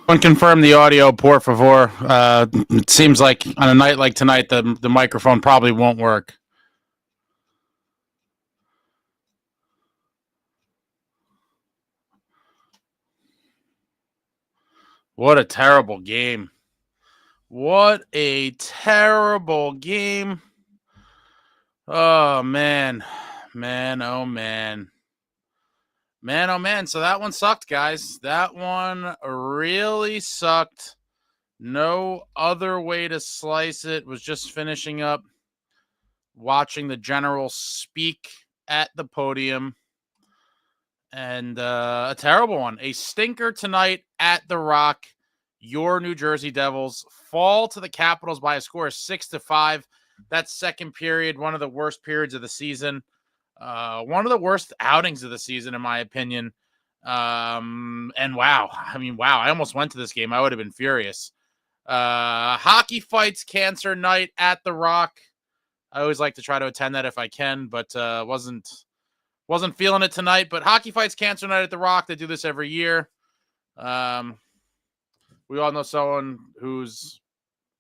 Someone confirm the audio, por favor. It seems like on a night like tonight, the microphone probably won't work. What a terrible game. What a terrible game. Oh, man. Man, oh, man. Man, oh, man. So that one sucked, guys. That one really sucked. No other way to slice it. Was just finishing up watching the general speak at the podium. And a terrible one. A stinker tonight at the Rock. Your New Jersey Devils fall to the Capitals by a score of 6-5. That second period, one of the worst periods of the season. One of the worst outings of the season, in my opinion. And wow. I almost went to this game. I would have been furious. Hockey Fights Cancer Night at the Rock. I always like to try to attend that if I can, but wasn't feeling it tonight. But Hockey Fights Cancer Night at the Rock. They do this every year. We all know someone who's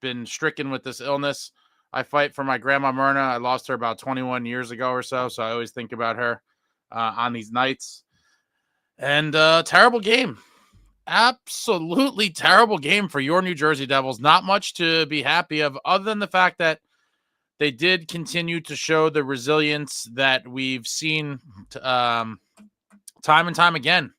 been stricken with this illness. I fight for my grandma Myrna. I lost her about 21 years ago or so, so I always think about her on these nights. And terrible game. Absolutely terrible game for your New Jersey Devils. Not much to be happy of other than the fact that they did continue to show the resilience that we've seen time and time again.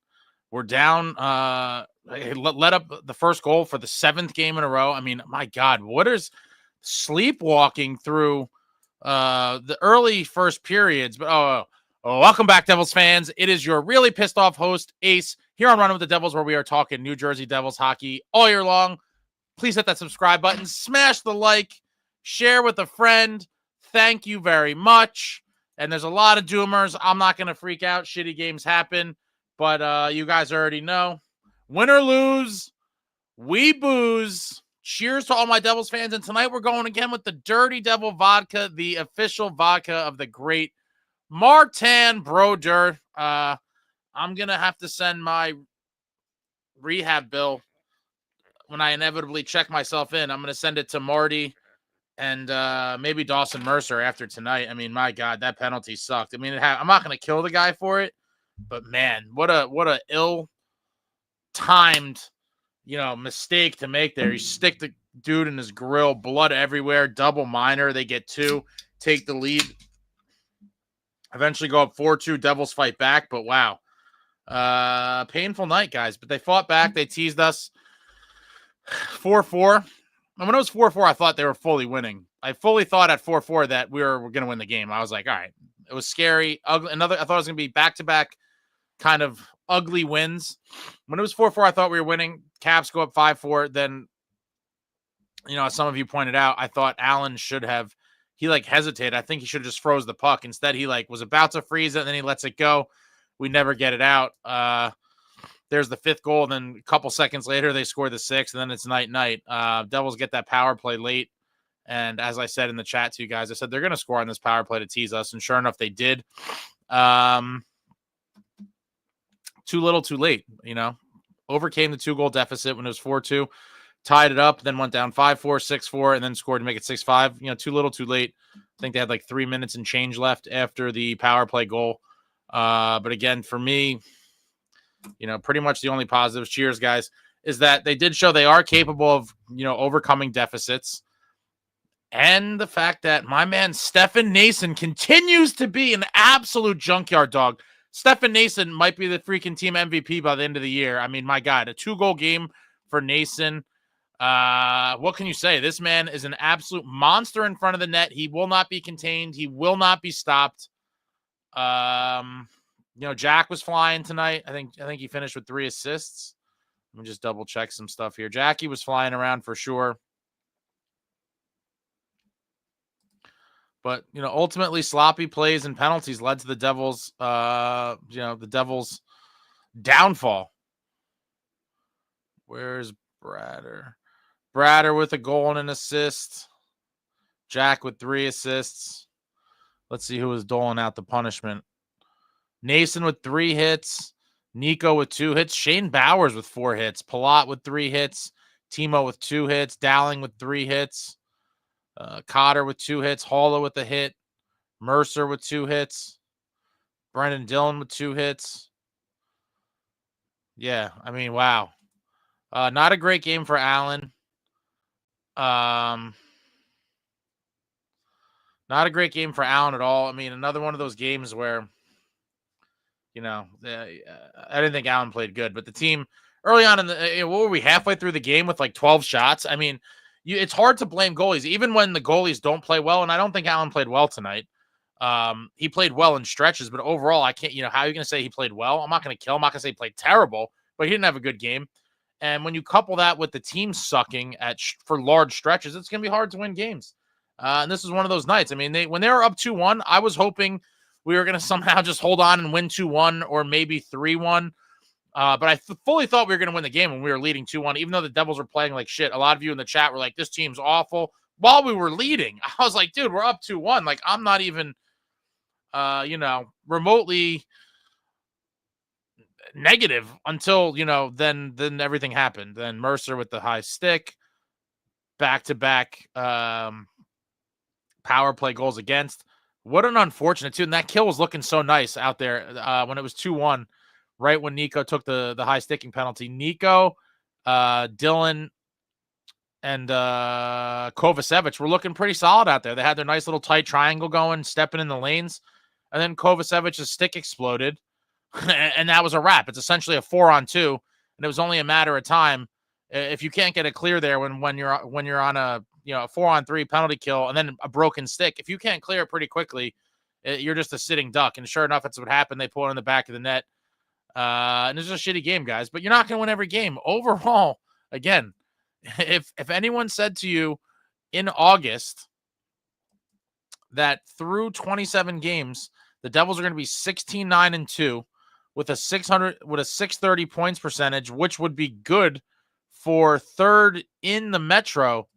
We're down, let up the first goal for the 7th game in a row. I mean, my God, what is sleepwalking through the early first periods? But welcome back, Devils fans. It is your really pissed off host, Ace, here on Running with the Devils, where we are talking New Jersey Devils hockey all year long. Please hit that subscribe button, smash the like, share with a friend. Thank you very much. And there's a lot of doomers. I'm not going to freak out. Shitty games happen. But you guys already know. Win or lose, we booze. Cheers to all my Devils fans. And tonight we're going again with the Dirty Devil Vodka, the official vodka of the great Martin Brodeur. I'm going to have to send my rehab bill when I inevitably check myself in. I'm going to send it to Marty and maybe Dawson Mercer after tonight. I mean, my God, that penalty sucked. I mean, I'm not going to kill the guy for it, but man, what a ill-timed, mistake to make there. You stick the dude in his grill, blood everywhere, double minor. They get 2, take the lead, eventually go up 4-2. Devils fight back, but wow. Painful night, guys, but they fought back. They teased us 4-4. And when it was 4-4, I thought they were fully winning. I fully thought at 4-4 that we were going to win the game. I was like, all right, it was scary. Ugly. I thought it was going to be back-to-back kind of ugly wins. When it was 4-4, I thought we were winning. Caps go up 5-4. Then, as some of you pointed out, I thought Allen should have, he hesitated. I think he should have just froze the puck. Instead, he was about to freeze it, and then he lets it go. We never get it out. There's the 5th goal, and then a couple seconds later, they score the 6th, and then it's night-night. Devils get that power play late, and as I said in the chat to you guys, I said they're going to score on this power play to tease us, and sure enough, they did. Too little, too late, Overcame the 2-goal deficit when it was 4-2, tied it up, then went down 5-4, 6-4, and then scored to make it 6-5. Too little, too late. I think they had 3 minutes and change left after the power play goal. But again, for me, pretty much the only positives, cheers, guys, is that they did show they are capable of, overcoming deficits. And the fact that my man Stefan Nason continues to be an absolute junkyard dog. Stefan Nason might be the freaking team MVP by the end of the year. I mean, my God, a 2-goal game for Nason. What can you say? This man is an absolute monster in front of the net. He will not be contained. He will not be stopped. Jack was flying tonight. I think he finished with 3 assists. Let me just double check some stuff here. Jackie was flying around for sure. But, ultimately sloppy plays and penalties led to the Devils, the Devils' downfall. Where's Brader? Brader with a goal and an assist. Jack with 3 assists. Let's see who was doling out the punishment. Nason with 3 hits. Nico with 2 hits. Shane Bowers with 4 hits. Palat with 3 hits. Timo with 2 hits. Dowling with 3 hits. Cotter with 2 hits. Halla with a hit. Mercer with 2 hits. Brendan Dillon with 2 hits. Yeah, I mean, wow. Not a great game for Allen. Not a great game for Allen at all. I mean, another one of those games where, I didn't think Allen played good, but the team early on in the, what were we, halfway through the game with like 12 shots? I mean, it's hard to blame goalies, even when the goalies don't play well, and I don't think Allen played well tonight. He played well in stretches, but overall, I can't, how are you going to say he played well? I'm not going to kill him. I'm not going to say he played terrible, but he didn't have a good game. And when you couple that with the team sucking for large stretches, it's going to be hard to win games. And this is one of those nights. I mean, when they were up 2-1, I was hoping we were going to somehow just hold on and win 2-1 or maybe 3-1. But I fully thought we were going to win the game when we were leading 2-1, even though the Devils were playing like shit. A lot of you in the chat were like, this team's awful. While we were leading, I was like, dude, we're up 2-1. Like, I'm not even, remotely negative until, then everything happened. Then Mercer with the high stick, back-to-back power play goals against. What an unfortunate, too. And that kill was looking so nice out there when it was 2-1, right when Nico took the high sticking penalty. Nico, Dylan, and Kovacevic were looking pretty solid out there. They had their nice little tight triangle going, stepping in the lanes. And then Kovacevic's stick exploded, and that was a wrap. It's essentially a 4-on-2, and it was only a matter of time. If you can't get it clear there when you're on a 4-on-3 penalty kill and then a broken stick, if you can't clear it pretty quickly, you're just a sitting duck. And sure enough, that's what happened. They pulled it in the back of the net. And it's just a shitty game, guys. But you're not going to win every game. Overall, again, if anyone said to you in August that through 27 games, the Devils are going to be 16-9-2 with a 630 points percentage, which would be good for third in the Metro.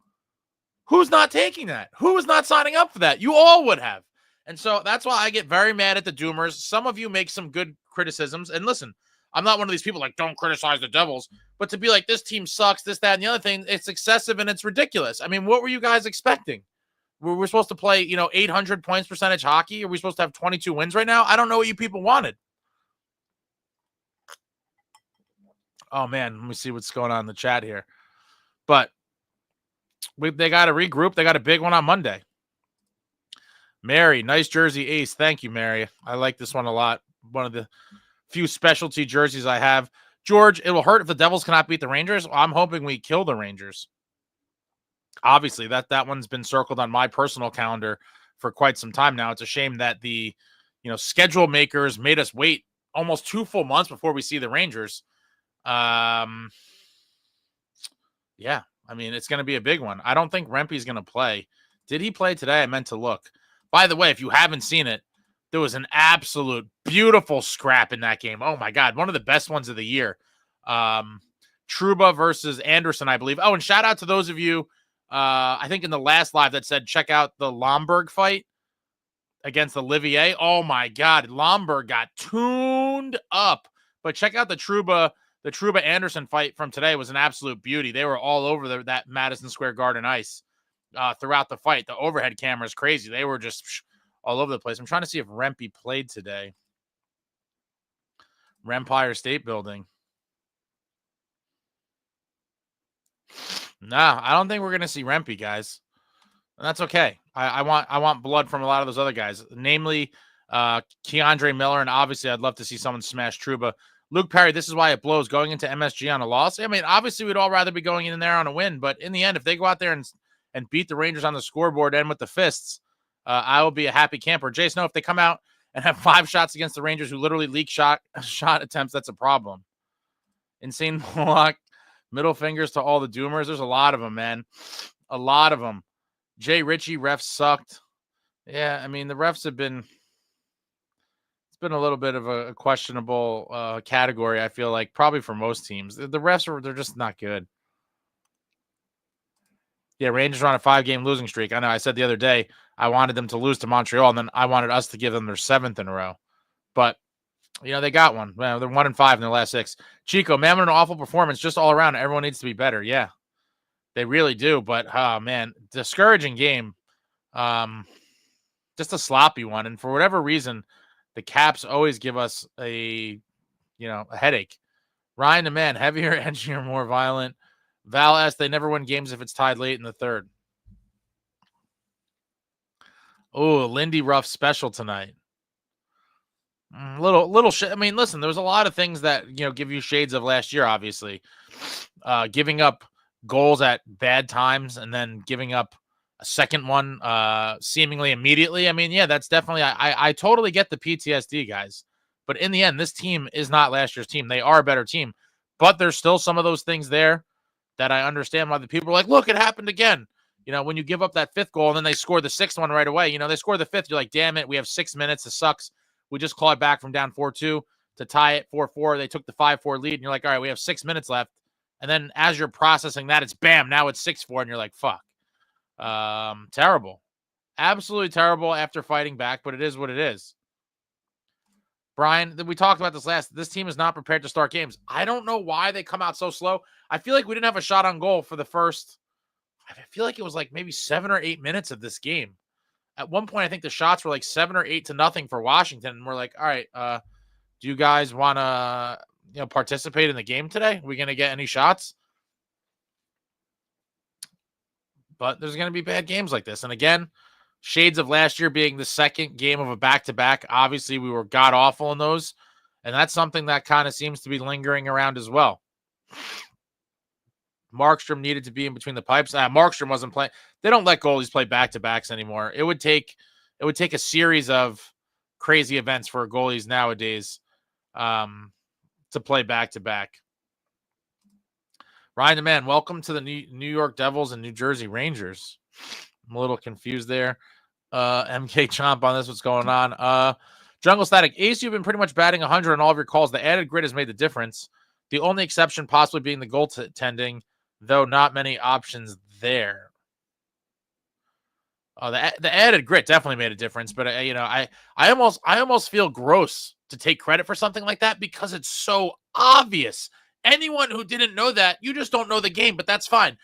Who's not taking that? Who is not signing up for that? You all would have. And so that's why I get very mad at the Doomers. Some of you make some good criticisms. And listen, I'm not one of these people like, don't criticize the Devils. But to be like, this team sucks, this, that, and the other thing, it's excessive and it's ridiculous. I mean, what were you guys expecting? We're supposed to play, 800 points percentage hockey? Are we supposed to have 22 wins right now? I don't know what you people wanted. Oh, man, let me see what's going on in the chat here. But they got to regroup. They got a big one on Monday. Mary, nice jersey, Ace. Thank you, Mary. I like this one a lot. One of the few specialty jerseys I have. George, it will hurt if the Devils cannot beat the Rangers. I'm hoping we kill the Rangers. Obviously, that one's been circled on my personal calendar for quite some time now. It's a shame that the schedule makers made us wait almost 2 full months before we see the Rangers. Yeah, I mean, it's going to be a big one. I don't think Rempe's going to play. Did he play today? I meant to look. By the way, if you haven't seen it, there was an absolute beautiful scrap in that game. Oh, my God. One of the best ones of the year. Trouba versus Anderson, I believe. Oh, and shout out to those of you, I think in the last live that said, check out the Lomberg fight against Olivier. Oh, my God. Lomberg got tuned up. But check out the Trouba Anderson fight from today. Was an absolute beauty. They were all over that Madison Square Garden ice throughout the fight. The overhead camera is crazy. They were just all over the place. I'm trying to see if Rempe played today. Empire State Building. Nah, I don't think we're going to see Rempe, guys. And that's okay. I want blood from a lot of those other guys, namely Keandre Miller, and obviously I'd love to see someone smash Trouba. Luke Perry, this is why it blows going into MSG on a loss. I mean, obviously we'd all rather be going in there on a win, but in the end, if they go out there and beat the Rangers on the scoreboard and with the fists, I will be a happy camper. Jay Snow, if they come out and have 5 shots against the Rangers who literally leak shot attempts, that's a problem. Insane Mohawk, middle fingers to all the Doomers. There's a lot of them, man. A lot of them. Jay Ritchie, refs sucked. Yeah, I mean, the refs have been... It's been a little bit of a questionable category, I feel like, probably for most teams. The refs, they're just not good. Yeah, Rangers are on a 5-game losing streak. I know I said the other day I wanted them to lose to Montreal, and then I wanted us to give them their 7th in a row. But They got one. Well, they're 1-5 in their last 6. Chico, man, what an awful performance just all around. Everyone needs to be better. Yeah, they really do. But, man, discouraging game. Just a sloppy one. And for whatever reason, the Caps always give us a headache. Ryan the man, heavier, edgier, more violent. Val S, they never win games if it's tied late in the third. Oh, Lindy Ruff special tonight. Little shit. I mean, listen, there was a lot of things that, give you shades of last year, obviously. Giving up goals at bad times and then giving up a second one seemingly immediately. I mean, yeah, that's definitely, I totally get the PTSD, guys. But in the end, this team is not last year's team. They are a better team. But there's still some of those things there that I understand why the people are like, look, it happened again. When you give up that 5th goal and then they score the 6th one right away, they score the 5th, you're like, damn it, we have 6 minutes. It sucks. We just clawed back from down 4-2 to tie it 4-4. They took the 5-4 lead, and you're like, all right, we have 6 minutes left. And then as you're processing that, it's bam, now it's 6-4, and you're like, fuck. Terrible. Absolutely terrible after fighting back, but it is what it is. Brian, we talked about this team is not prepared to start games. I don't know why they come out so slow. I feel like we didn't have a shot on goal for the first, I feel like it was like maybe 7 or 8 minutes of this game. At one point, I think the shots were like 7 or 8-0 for Washington. And we're like, all right, do you guys want to, participate in the game today? Are we going to get any shots? But there's going to be bad games like this. And again, shades of last year being the second game of a back-to-back. Obviously, we were god-awful in those. And that's something that kind of seems to be lingering around as well. Markstrom needed to be in between the pipes. Markstrom wasn't playing. They don't let goalies play back-to-backs anymore. It would take a series of crazy events for goalies nowadays to play back-to-back. Ryan the man, welcome to the New York Devils and New Jersey Rangers. I'm a little confused there. MK Chomp on this. What's going on? Jungle Static. Ace, you've been pretty much batting 100 on all of your calls. The added grid has made the difference. The only exception possibly being the goaltending, though not many options there. The added grit definitely made a difference, but I almost feel gross to take credit for something like that because it's so obvious. Anyone who didn't know that, you just don't know the game, but that's fine.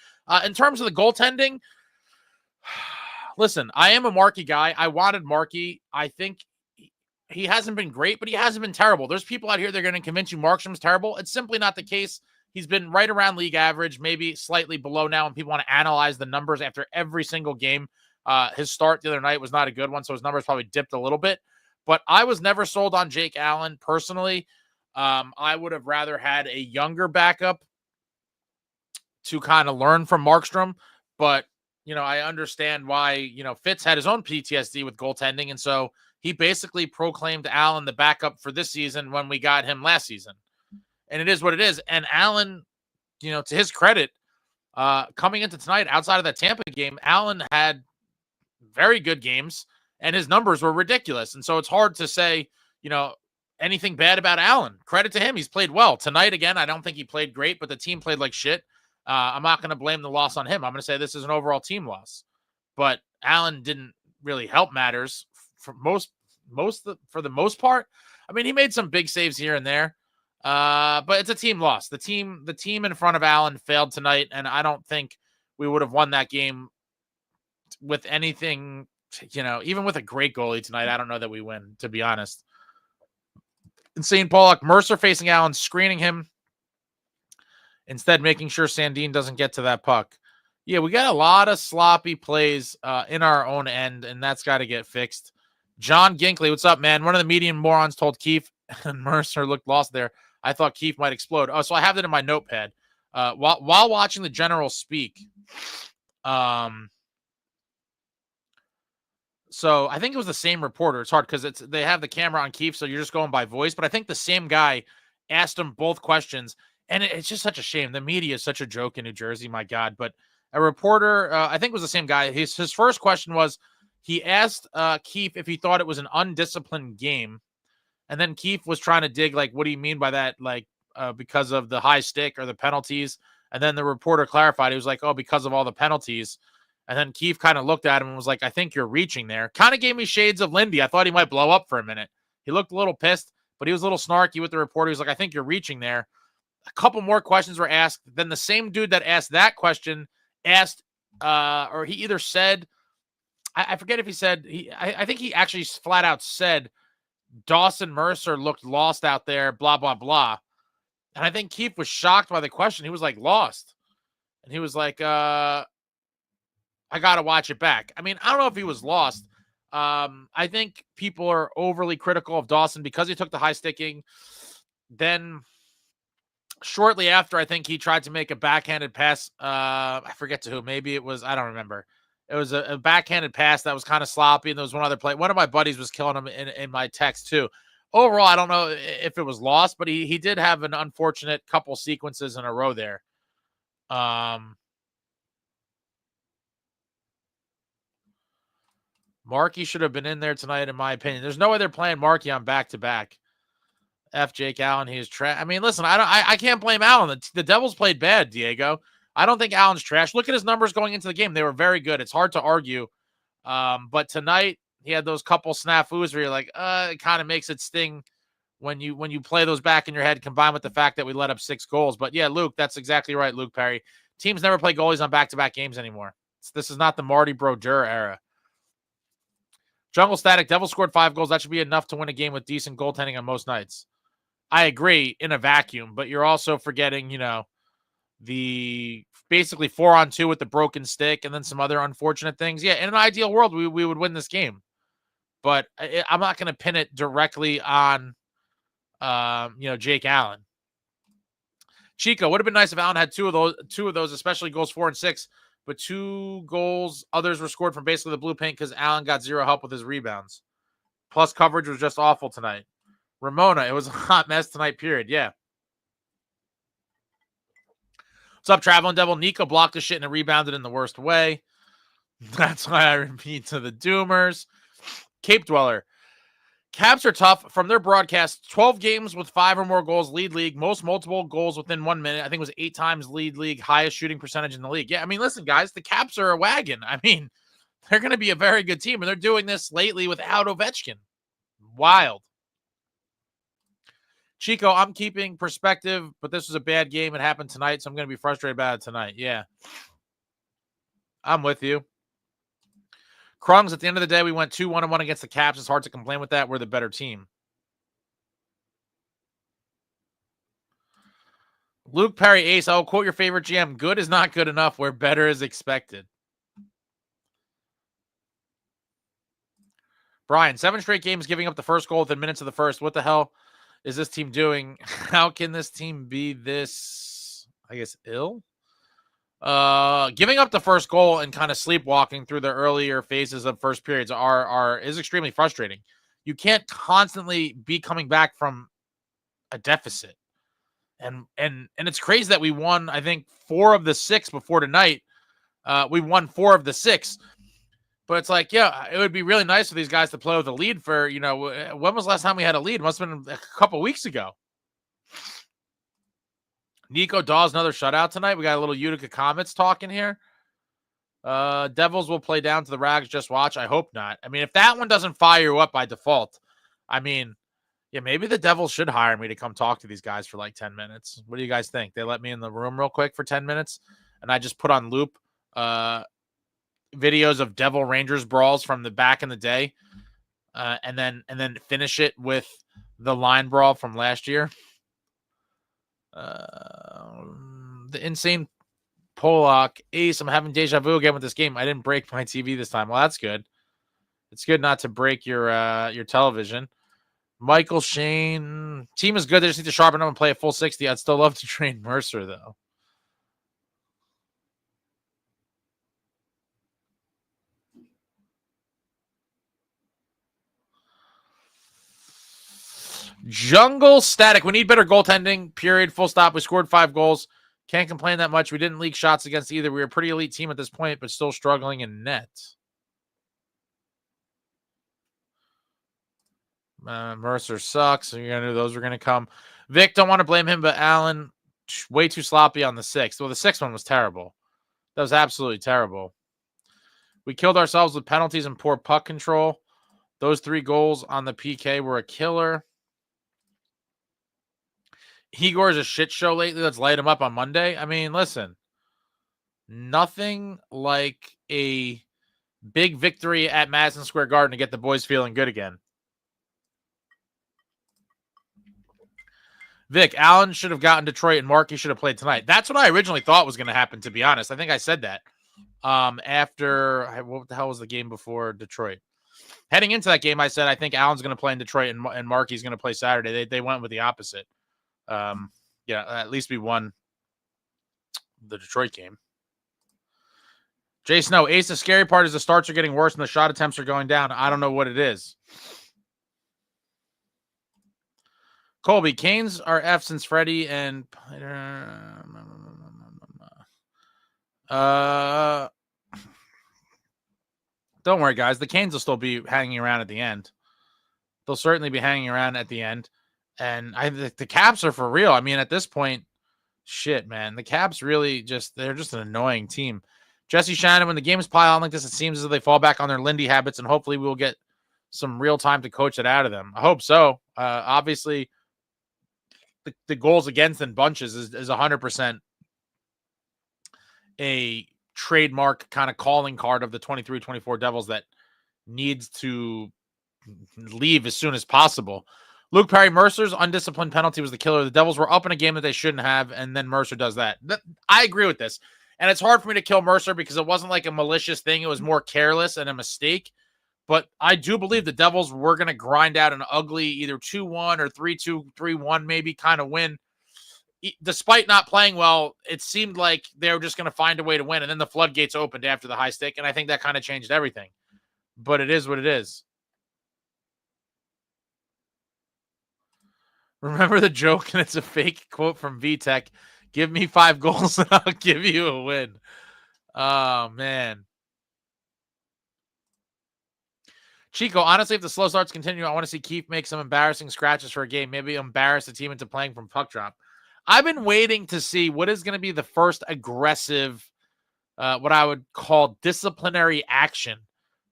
In terms of the goaltending, listen, I am a Markey guy. I wanted Markey. I think he hasn't been great, but he hasn't been terrible. There's people out here that are going to convince you Markstrom's terrible. It's simply not the case. He's been right around league average, maybe slightly below now, and people want to analyze the numbers after every single game. His start the other night was not a good one, so his numbers probably dipped a little bit. But I was never sold on Jake Allen personally. I would have rather had a younger backup to kind of learn from Markstrom. But, I understand why, Fitz had his own PTSD with goaltending, and so he basically proclaimed Allen the backup for this season when we got him last season. And it is what it is. And Allen, to his credit, coming into tonight, outside of that Tampa game, Allen had very good games, and his numbers were ridiculous. And so it's hard to say, anything bad about Allen. Credit to him. He's played well. Tonight, again, I don't think he played great, but the team played like shit. I'm not going to blame the loss on him. I'm going to say this is an overall team loss. But Allen didn't really help matters for the most part. I mean, he made some big saves here and there. But it's a team loss. The team in front of Allen failed tonight, and I don't think we would have won that game with anything, even with a great goalie tonight. I don't know that we win, to be honest. Insane Pollock, Mercer facing Allen, screening him, instead making sure Sandin doesn't get to that puck. Yeah, we got a lot of sloppy plays in our own end, and that's got to get fixed. John Ginkley, what's up, man? One of the median morons told Keefe, and Mercer looked lost there. I thought Keefe might explode. Oh, so I have that in my notepad. While watching the general speak, so I think it was the same reporter. It's hard because they have the camera on Keefe, so you're just going by voice. But I think the same guy asked him both questions, and it's just such a shame. The media is such a joke in New Jersey, my God. But a reporter, I think it was the same guy. His first question was, he asked Keefe if he thought it was an undisciplined game. And then Keefe was trying to dig, like, what do you mean by that? Like, because of the high stick or the penalties. And then the reporter clarified. He was like, oh, because of all the penalties. And then Keefe kind of looked at him and was like, I think you're reaching there. Kind of gave me shades of Lindy. I thought he might blow up for a minute. He looked a little pissed, but he was a little snarky with the reporter. He was like, I think you're reaching there. A couple more questions were asked. Then the same dude that asked that question asked, or he either said, I forget if he said, I think he actually flat out said, Dawson Mercer looked lost out there, blah, blah, blah. And I think Keith was shocked by the question. He was like, lost. And he was like, I got to watch it back. I mean, I don't know if he was lost. I think people are overly critical of Dawson because he took the high sticking. Then shortly after, I think he tried to make a backhanded pass. I forget to who. Maybe it was, I don't remember. It was a backhanded pass that was kind of sloppy, and there was one other play. One of my buddies was killing him in my text too. Overall, I don't know if it was lost, but he did have an unfortunate couple sequences in a row there. Markey should have been in there tonight, in my opinion. There's no way they're playing Markey on back-to-back. F. Jake Allen, he is trash. I mean, listen, I can't blame Allen. The Devils played bad, Diego. I don't think Allen's trash. Look at his numbers going into the game. They were very good. It's hard to argue. But tonight, he had those couple snafus where you're like, it kind of makes it sting when you play those back in your head, combined with the fact that we let up 6 goals. But yeah, Luke, that's exactly right, Luke Perry. Teams never play goalies on back-to-back games anymore. This is not the Marty Brodeur era. Jungle Static, Devils scored 5 goals. That should be enough to win a game with decent goaltending on most nights. I agree in a vacuum, but you're also forgetting, the basically 4-on-2 with the broken stick and then some other unfortunate things. Yeah, in an ideal world, we would win this game. But I'm not going to pin it directly on, Jake Allen. Chico, would have been nice if Allen had two of those, especially goals 4 and 6. But 2 goals, others were scored from basically the blue paint because Allen got 0 help with his rebounds. Plus, coverage was just awful tonight. Ramona, it was a hot mess tonight, period. Yeah. What's up, Traveling Devil? Nico blocked the shit and rebounded in the worst way. That's why I repeat to the Doomers. Cape Dweller. Caps are tough. From their broadcast, 12 games with 5 or more goals, lead league. Most multiple goals within 1 minute. I think it was 8 times lead league. Highest shooting percentage in the league. Yeah, I mean, listen, guys, the Caps are a wagon. I mean, they're going to be a very good team, and they're doing this lately without Ovechkin. Wild. Chico, I'm keeping perspective, but this was a bad game. It happened tonight, so I'm going to be frustrated about it tonight. Yeah. I'm with you. Krungs, at the end of the day, we went 2-1-1 against the Caps. It's hard to complain with that. We're the better team. Luke Perry, Ace, I'll quote your favorite GM. Good is not good enough where better is expected. Brian, 7 straight games giving up the first goal within minutes of the first. What the hell is this team doing? How can this team be this, I guess, ill? Giving up the first goal and kind of sleepwalking through the earlier phases of first periods is extremely frustrating. You can't constantly be coming back from a deficit. And it's crazy that we won, I think, 4 of the 6 before tonight. We won 4 of the 6. But it's like, yeah, it would be really nice for these guys to play with a lead for, when was the last time we had a lead? It must have been a couple weeks ago. Nico Dawes, another shutout tonight. We got a little Utica Comets talking here. Devils will play down to the Rags. Just watch. I hope not. I mean, if that one doesn't fire you up by default, I mean, yeah, maybe the Devils should hire me to come talk to these guys for like 10 minutes. What do you guys think? They let me in the room real quick for 10 minutes, and I just put on loop videos of Devil Rangers brawls from the back in the day, and then finish it with the line brawl from last year. The insane Pollock. Ace, I'm having deja vu again with this game. I didn't break my TV this time. Well, that's good. It's good not to break your television. Michael Shane. Team is good. They just need to sharpen up and play a full 60. I'd still love to train Mercer, though. Jungle Static. We need better goaltending, period, full stop. We scored 5 goals. Can't complain that much. We didn't leak shots against either. We were a pretty elite team at this point, but still struggling in net. Mercer sucks. So you're going to know those were going to come. Vic, don't want to blame him, but Allen, way too sloppy on the 6th. Well, the 6th one was terrible. That was absolutely terrible. We killed ourselves with penalties and poor puck control. Those 3 goals on the PK were a killer. Igor's a shit show lately. Let's light him up on Monday. I mean, listen, nothing like a big victory at Madison Square Garden to get the boys feeling good again. Vic, Allen should have gotten Detroit and Markey should have played tonight. That's what I originally thought was going to happen, to be honest. I think I said that after, what the hell was the game before Detroit? Heading into that game, I said I think Allen's going to play in Detroit and Markey's going to play Saturday. They went with the opposite. At least we won the Detroit game. Jay Snow, Ace, the scary part is the starts are getting worse and the shot attempts are going down. I don't know what it is. Colby, Canes are F since Freddie and don't worry, guys. The Canes will still be hanging around at the end. They'll certainly be hanging around at the end. And the Caps are for real. I mean, at this point, shit, man. The Caps really they're just an annoying team. Jesse Shannon, when the games pile on like this, it seems as though they fall back on their Lindy habits, and hopefully we'll get some real time to coach it out of them. I hope so. Obviously, the goals against in bunches is 100% a trademark kind of calling card of the 23-24 Devils that needs to leave as soon as possible. Luke Perry Mercer's undisciplined penalty was the killer. The Devils were up in a game that they shouldn't have, and then Mercer does that. I agree with this. And it's hard for me to kill Mercer because it wasn't like a malicious thing. It was more careless and a mistake. But I do believe the Devils were going to grind out an ugly either 2-1 or 3-2, 3-1 maybe kind of win. Despite not playing well, it seemed like they were just going to find a way to win. And then the floodgates opened after the high stick. And I think that kind of changed everything. But it is what it is. Remember the joke, and it's a fake quote from VTech. Give me 5 goals and I'll give you a win. Oh, man. Chico, honestly, if the slow starts continue, I want to see Keefe make some embarrassing scratches for a game. Maybe embarrass the team into playing from puck drop. I've been waiting to see what is going to be the first aggressive, what I would call disciplinary action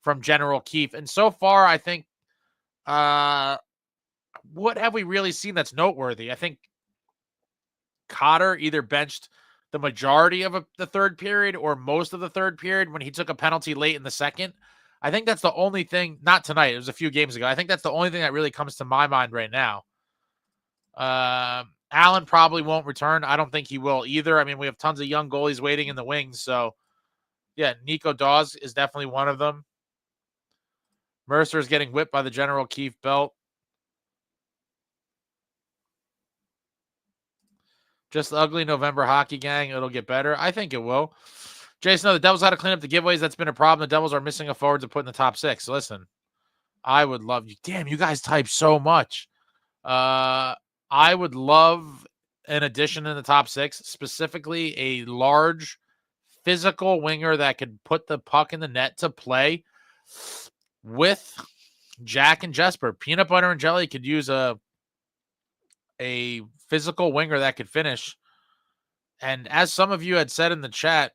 from General Keefe. And so far, I think, what have we really seen that's noteworthy? I think Cotter either benched the majority of the third period or most of the third period when he took a penalty late in the second. I think that's the only thing, not tonight, it was a few games ago. I think that's the only thing that really comes to my mind right now. Allen probably won't return. I don't think he will either. I mean, we have tons of young goalies waiting in the wings. So, yeah, Nico Dawes is definitely one of them. Mercer is getting whipped by the General Keefe belt. Just the ugly November hockey gang. It'll get better. I think it will. Jason, the Devils had to clean up the giveaways. That's been a problem. The Devils are missing a forward to put in the top 6. Listen, I would love you. Damn, you guys type so much. I would love an addition in the top 6, specifically a large physical winger that could put the puck in the net to play with Jack and Jesper. Peanut butter and jelly could use a physical winger that could finish. And as some of you had said in the chat,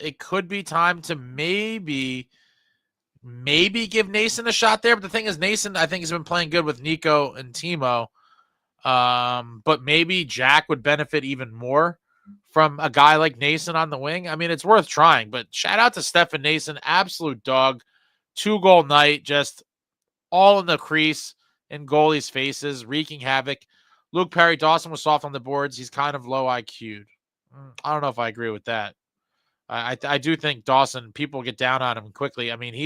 it could be time to maybe give Nason a shot there. But the thing is, Nason, I think, has been playing good with Nico and Timo. But maybe Jack would benefit even more from a guy like Nason on the wing. I mean, it's worth trying. But shout out to Stefan Nason, absolute dog. 2-goal night, just all in the crease in goalies' faces, wreaking havoc. Luke Perry Dawson was soft on the boards. He's kind of low IQ'd. I don't know if I agree with that. I do think Dawson, people get down on him quickly. I mean, he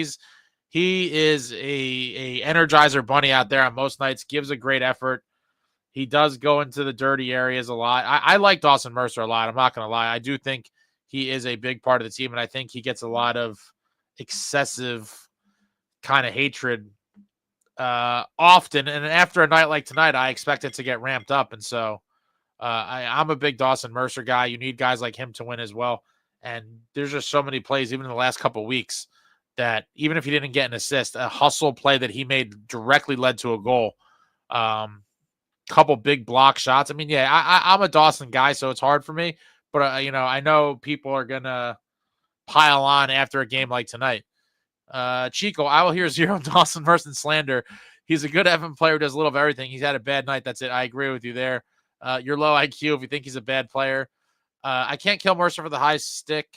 is a energizer bunny out there on most nights, gives a great effort. He does go into the dirty areas a lot. I like Dawson Mercer a lot. I'm not going to lie. I do think he is a big part of the team, and I think he gets a lot of excessive kind of hatred often. And after a night like tonight, I expect it to get ramped up. And so I'm a big Dawson Mercer guy. You need guys like him to win as well. And there's just so many plays, even in the last couple of weeks, that even if he didn't get an assist, a hustle play that he made directly led to a goal. Couple big block shots. I mean, yeah, I'm a Dawson guy, so it's hard for me. But, I know people are going to pile on after a game like tonight. Chico, I will hear zero Dawson Mercer slander. He's a good F1 player who does a little of everything. He's had a bad night. That's it. I agree with you there. You're low IQ if you think he's a bad player. I can't kill Mercer for the high stick.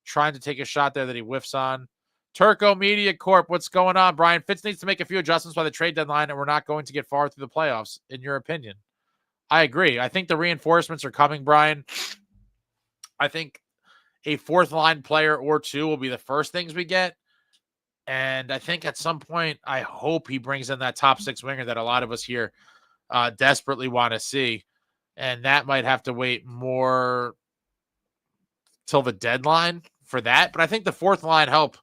Trying to take a shot there that he whiffs on. Turco Media Corp, what's going on, Brian? Fitz needs to make a few adjustments by the trade deadline, and we're not going to get far through the playoffs, in your opinion. I agree. I think the reinforcements are coming, Brian. I think a fourth line player or two will be the first things we get. And I think at some point, I hope he brings in that top six winger that a lot of us here desperately want to see. And that might have to wait more till the deadline for that. But I think the fourth line help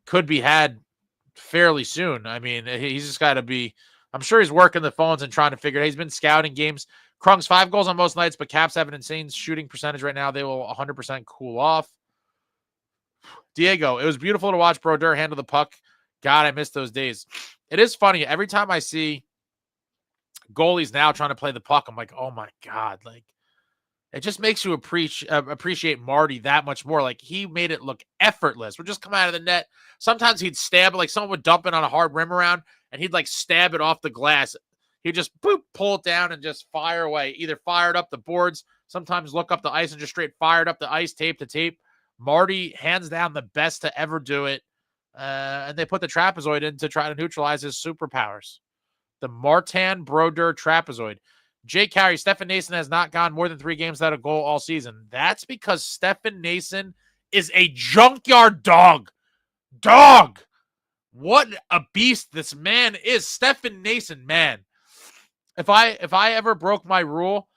could be had fairly soon. I mean, he's just got to be, I'm sure he's working the phones and trying to figure it out. He's been scouting games. Krung's 5 goals on most nights, but Caps have an insane shooting percentage right now. They will 100% cool off. Diego, it was beautiful to watch Brodeur handle the puck. God, I miss those days. It is funny. Every time I see goalies now trying to play the puck, I'm like, oh my God. Like, it just makes you appreciate Marty that much more. Like, he made it look effortless. We're just coming out of the net. Sometimes he'd stab it, like someone would dump it on a hard rim around, and he'd like stab it off the glass. He'd just pull it down and just fire away. Either fired up the boards, sometimes look up the ice and just straight fired up the ice, tape to tape. Marty, hands down, the best to ever do it. And they put the trapezoid in to try to neutralize his superpowers. The Martin Brodeur trapezoid. Jake Carey, Stefan Nason has not gone more than 3 games without a goal all season. That's because Stefan Nason is a junkyard dog. Dog! What a beast this man is. Stefan Nason, man. If I ever broke my rule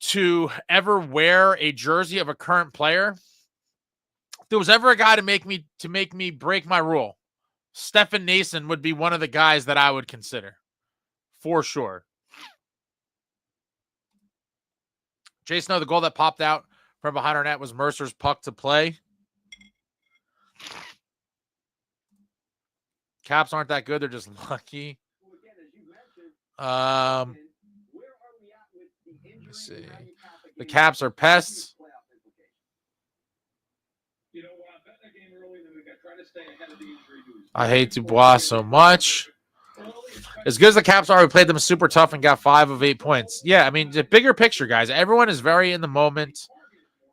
to ever wear a jersey of a current player, if there was ever a guy to make me break my rule, Stefan Nason would be one of the guys that I would consider. For sure. Jason, the goal that popped out from behind our net was Mercer's puck to play. Caps aren't that good. They're just lucky. Let me see. The Caps are pests. I hate Dubois so much. As good as the Caps are, we played them super tough and got 5 of 8 points. Yeah, I mean, the bigger picture, guys. Everyone is very in the moment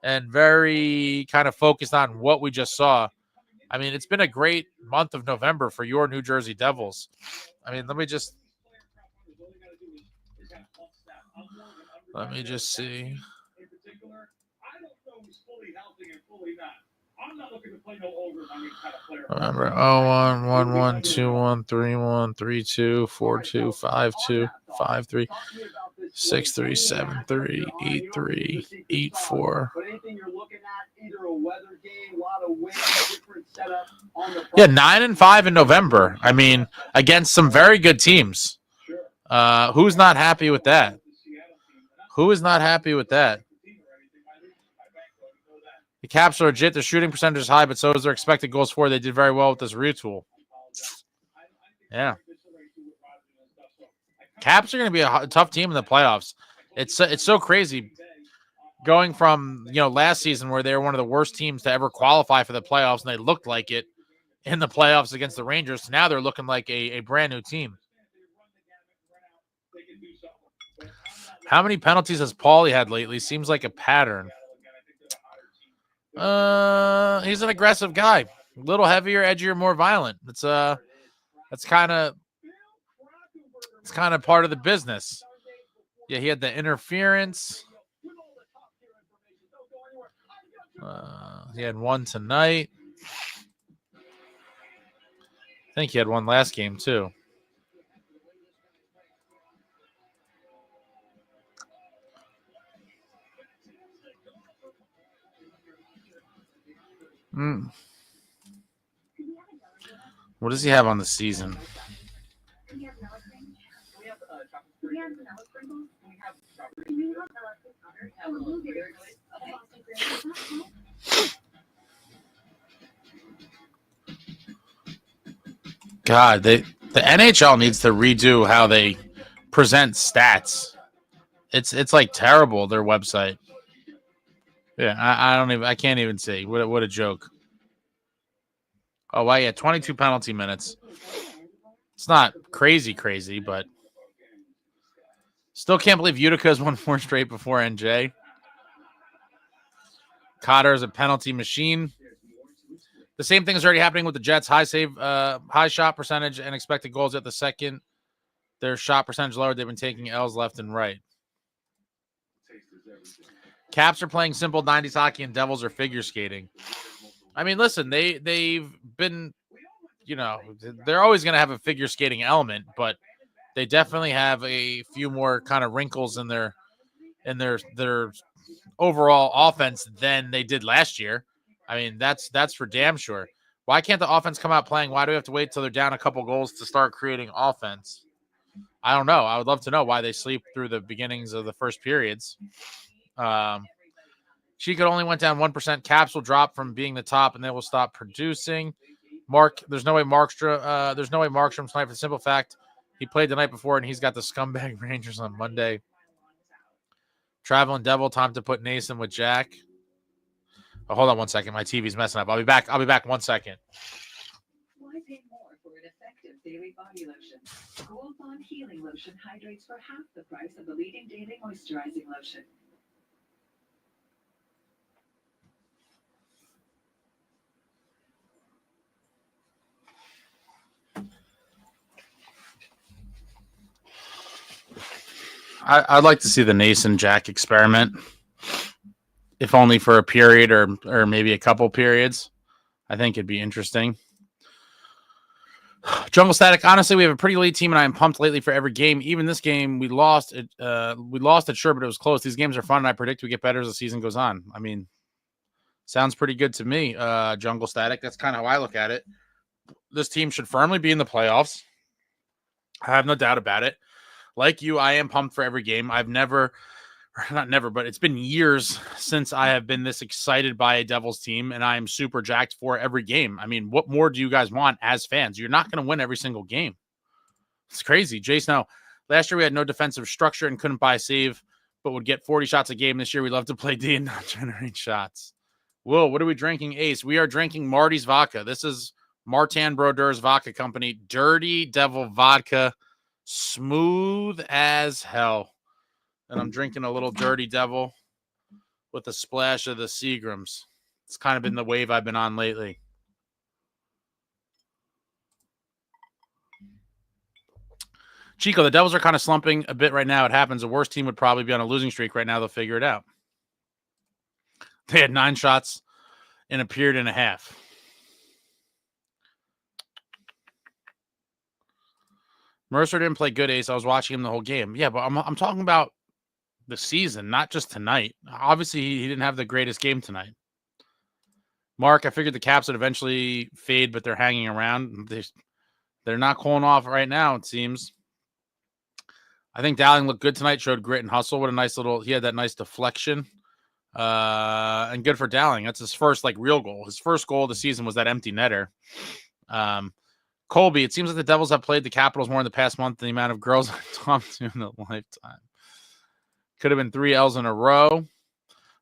and very kind of focused on what we just saw. I mean, it's been a great month of November for your New Jersey Devils. I mean, let me just see. Remember, 0-1, 1-1, 2-1, 3-1, 3-2, 4-2, 5-2, 5-3, 6-3, 7-3, 8-3, 8-4. Yeah, 9-5 in November. I mean, against some very good teams. Who's not happy with that? Who is not happy with that? The Caps are legit. Their shooting percentage is high, but so is their expected goals for. They did very well with this retool. Yeah. Caps are going to be a tough team in the playoffs. It's so crazy going from, last season where they were one of the worst teams to ever qualify for the playoffs, and they looked like it in the playoffs against the Rangers. So now they're looking like a brand new team. How many penalties has Paulie had lately? Seems like a pattern. He's an aggressive guy. A little heavier, edgier, more violent. That's kind of part of the business. Yeah, he had the interference. He had one tonight. I think he had one last game too. What does he have on the season? God, the NHL needs to redo how they present stats. It's like terrible, their website. Yeah, I can't even see. What a joke. Oh, wow, yeah, 22 penalty minutes. It's not crazy, but still can't believe Utica's won 4 straight before NJ. Cotter is a penalty machine. The same thing is already happening with the Jets. High shot percentage and expected goals at the second. Their shot percentage lower. They've been taking L's left and right. Caps are playing simple 90s hockey and Devils are figure skating. I mean, listen, they've been, they're always going to have a figure skating element, but they definitely have a few more kind of wrinkles in their overall offense than they did last year. I mean, that's for damn sure. Why can't the offense come out playing? Why do we have to wait till they're down a couple goals to start creating offense? I don't know. I would love to know why they sleep through the beginnings of the first periods. Chico only went down 1%. Caps will drop from being the top, and they will stop producing. There's no way Markstrom's tonight for the simple fact he played the night before, and he's got the scumbag Rangers on Monday. Traveling Devil, time to put Nason with Jack. Oh, hold on 1 second. My TV's messing up. I'll be back 1 second. Why pay more for an effective daily body lotion? Gold Bond Healing Lotion hydrates for half the price of the leading daily moisturizing lotion. I'd like to see the Nason Jack experiment, if only for a period or maybe a couple periods. I think it'd be interesting. Jungle Static, honestly, we have a pretty elite team, and I am pumped lately for every game. Even this game, we lost it. Sure, but it was close. These games are fun, and I predict we get better as the season goes on. I mean, sounds pretty good to me, Jungle Static. That's kind of how I look at it. This team should firmly be in the playoffs. I have no doubt about it. Like you, I am pumped for every game. I've never, not never, but it's been years since I have been this excited by a Devils team, and I am super jacked for every game. I mean, what more do you guys want as fans? You're not going to win every single game. It's crazy. Jason, now, last year we had no defensive structure and couldn't buy a save, but would get 40 shots a game. This year we love to play D and not generate shots. Will, what are we drinking, Ace? We are drinking Marty's vodka. This is Martin Brodeur's vodka company. Dirty Devil vodka. Smooth as hell. And I'm drinking a little Dirty Devil with a splash of the Seagrams. It's kind of been the wave I've been on lately. Chico, the Devils are kind of slumping a bit right now. It happens. The worst team would probably be on a losing streak right now. They'll figure it out. They had 9 shots in a period and a half. Mercer didn't play good, Ace. I was watching him the whole game. Yeah, but I'm talking about the season, not just tonight. Obviously, he didn't have the greatest game tonight. Mark, I figured the Caps would eventually fade, but they're hanging around. They're not cooling off right now, it seems. I think Dowling looked good tonight, showed grit and hustle. He had that nice deflection. And good for Dowling. That's his first real goal. His first goal of the season was that empty netter. Colby, it seems like the Devils have played the Capitals more in the past month than the amount of girls I've talked to in a lifetime. Could have been 3 L's in a row.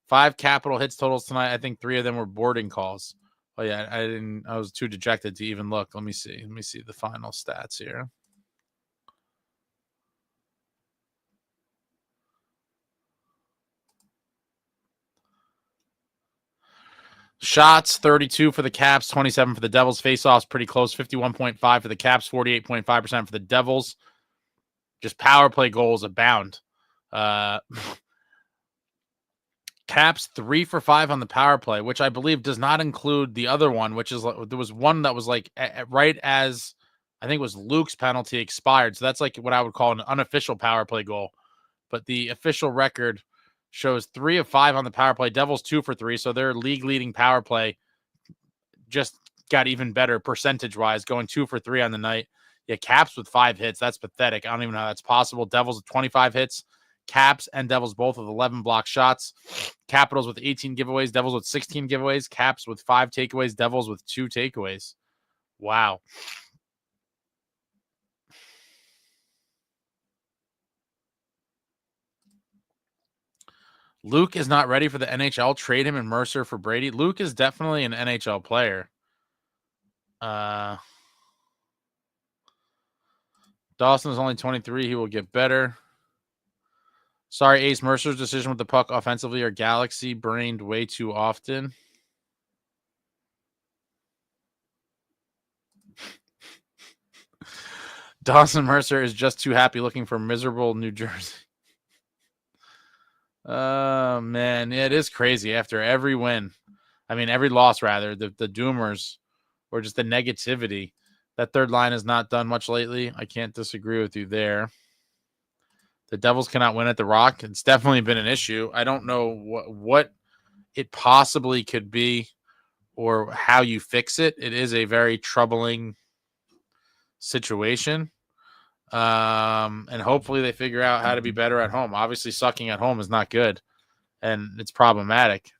5 Capital hits totals tonight. I think 3 of them were boarding calls. Oh yeah, I was too dejected to even look. Let me see the final stats here. Shots, 32 for the Caps, 27 for the Devils. Face-offs, pretty close, 51.5 for the Caps, 48.5% for the Devils. Just power play goals abound. Caps 3 for 5 on the power play, which I believe does not include the other one, which is there was one that was right as I think it was Luke's penalty expired. So that's what I would call an unofficial power play goal. But the official record shows 3 of 5 on the power play. Devils 2 for 3. So their league leading power play just got even better percentage wise, going 2 for 3 on the night. Yeah, Caps with 5 hits. That's pathetic. I don't even know how that's possible. Devils with 25 hits. Caps and Devils both with 11 block shots. Capitals with 18 giveaways. Devils with 16 giveaways. Caps with 5 takeaways. Devils with 2 takeaways. Wow. Luke is not ready for the NHL. Trade him and Mercer for Brady. Luke is definitely an NHL player. Dawson is only 23. He will get better. Sorry, Ace Mercer's decision with the puck offensively are galaxy brained way too often. Dawson Mercer is just too happy looking for miserable New Jersey. Oh, man. Yeah, it is crazy. After every win, every loss, rather, the doomers or just the negativity. That third line has not done much lately. I can't disagree with you there. The Devils cannot win at the Rock. It's definitely been an issue. I don't know what it possibly could be or how you fix it. It is a very troubling situation. And hopefully they figure out how to be better at home. Obviously, sucking at home is not good, and it's problematic.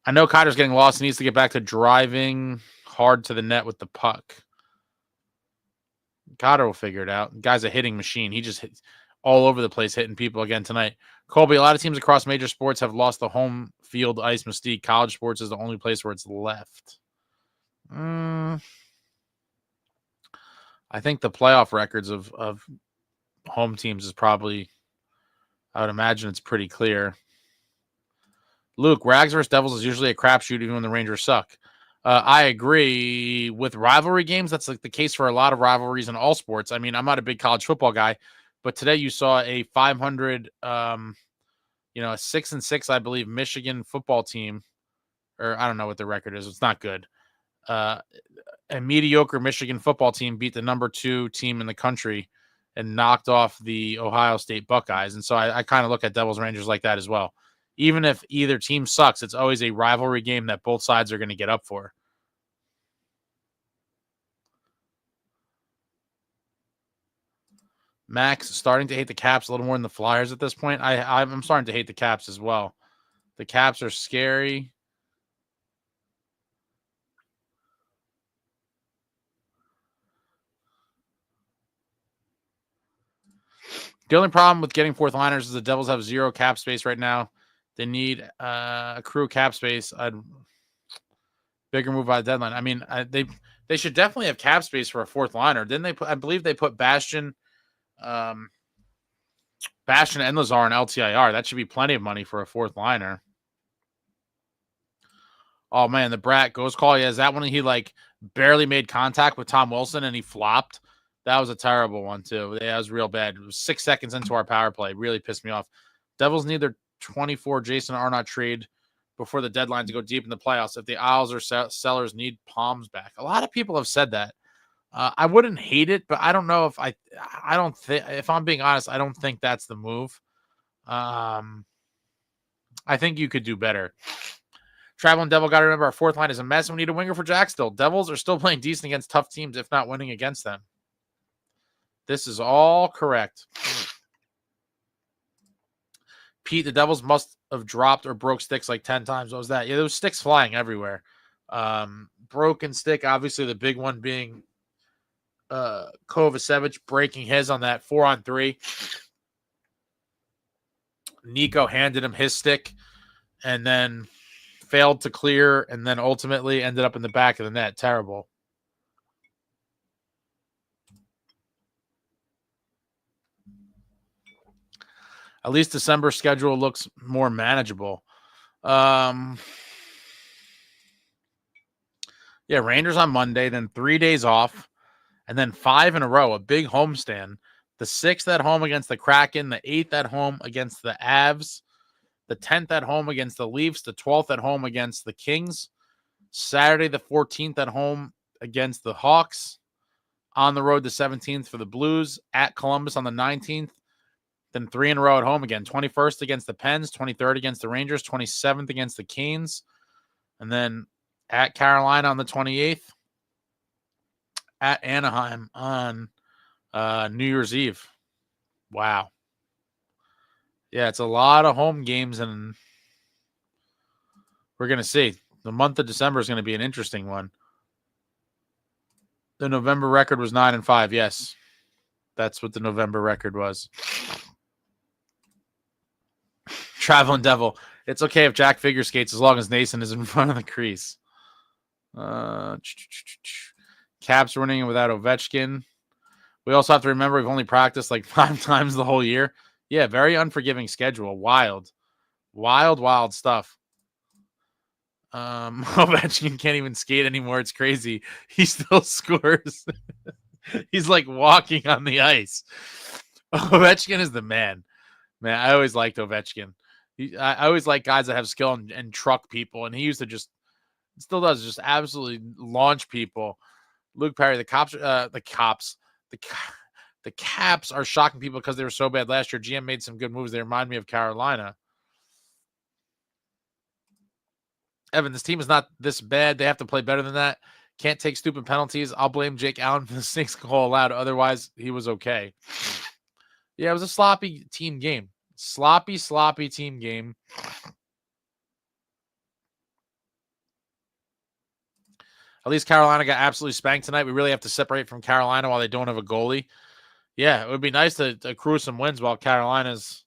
I know Kotter's getting lost. He needs to get back to driving hard to the net with the puck. Cotter will figure it out. The guy's a hitting machine. He just hits all over the place, hitting people again tonight. Colby, a lot of teams across major sports have lost the home field ice mystique. College sports is the only place where it's left. I think the playoff records of home teams is probably, I would imagine it's pretty clear. Luke, Rags versus Devils is usually a crapshoot even when the Rangers suck. I agree. With rivalry games, that's like the case for a lot of rivalries in all sports. I'm not a big college football guy, but today you saw a 500, a 6-6, I believe, Michigan football team, or I don't know what the record is. It's not good. A mediocre Michigan football team beat the number 2 team in the country and knocked off the Ohio State Buckeyes. And so I kind of look at Devils Rangers like that as well. Even if either team sucks, it's always a rivalry game that both sides are going to get up for. Max starting to hate the Caps a little more than the Flyers at this point. I'm starting to hate the Caps as well. The Caps are scary. The only problem with getting fourth liners is the Devils have 0 cap space right now. They need accrue cap space. I'd bigger move by the deadline. They should definitely have cap space for a fourth liner. Didn't they I believe they put Bastion and Lazar on LTIR. That should be plenty of money for a fourth liner. Oh man, the Brat ghost call. Yeah, is that when he barely made contact with Tom Wilson and he flopped? That was a terrible one too. Yeah, it was real bad. It was 6 seconds into our power play. Really pissed me off. Devils need their 24 Jason Arnott trade before the deadline to go deep in the playoffs. If the Isles or Sellers need Palms back. A lot of people have said that. I wouldn't hate it, but I don't know if I don't think, if I'm being honest, I don't think that's the move. I think you could do better. Traveling Devil, got to remember our fourth line is a mess. We need a winger for Jack still. Devils are still playing decent against tough teams, if not winning against them. This is all correct. Pete, the Devils must have dropped or broke sticks like 10 times. What was that? Yeah, there was sticks flying everywhere. Broken stick, obviously the big one being Kovacevic breaking his on that 4-on-3. Nico handed him his stick and then failed to clear and then ultimately ended up in the back of the net. Terrible. At least December schedule looks more manageable. Yeah, Rangers on Monday, then 3 days off, and then 5 in a row, a big homestand. The 6th at home against the Kraken, the 8th at home against the Avs, the 10th at home against the Leafs, the 12th at home against the Kings, Saturday the 14th at home against the Hawks, on the road the 17th for the Blues, at Columbus on the 19th, then 3 in a row at home again, 21st against the Pens, 23rd against the Rangers, 27th against the Canes, and then at Carolina on the 28th, at Anaheim on New Year's Eve. Wow. Yeah, it's a lot of home games, and we're going to see. The month of December is going to be an interesting one. The November record was 9-5. Yes, that's what the November record was. Traveling Devil. It's okay if Jack figure skates as long as Nason is in front of the crease. Caps running without Ovechkin. We also have to remember we've only practiced like 5 times the whole year. Yeah, very unforgiving schedule. Wild stuff. Ovechkin can't even skate anymore. It's crazy. He still scores. He's like walking on the ice. Ovechkin is the man. Man, I always liked Ovechkin. I always like guys that have skill and truck people, and he used to just, still does, just absolutely launch people. Luke Perry, the Caps are shocking people because they were so bad last year. GM made some good moves. They remind me of Carolina. Evan, this team is not this bad. They have to play better than that. Can't take stupid penalties. I'll blame Jake Allen for the 6 goal allowed. Otherwise, he was okay. Yeah, it was a sloppy team game. Sloppy team game. At least Carolina got absolutely spanked tonight. We really have to separate from Carolina while they don't have a goalie. Yeah, it would be nice to accrue some wins while Carolina's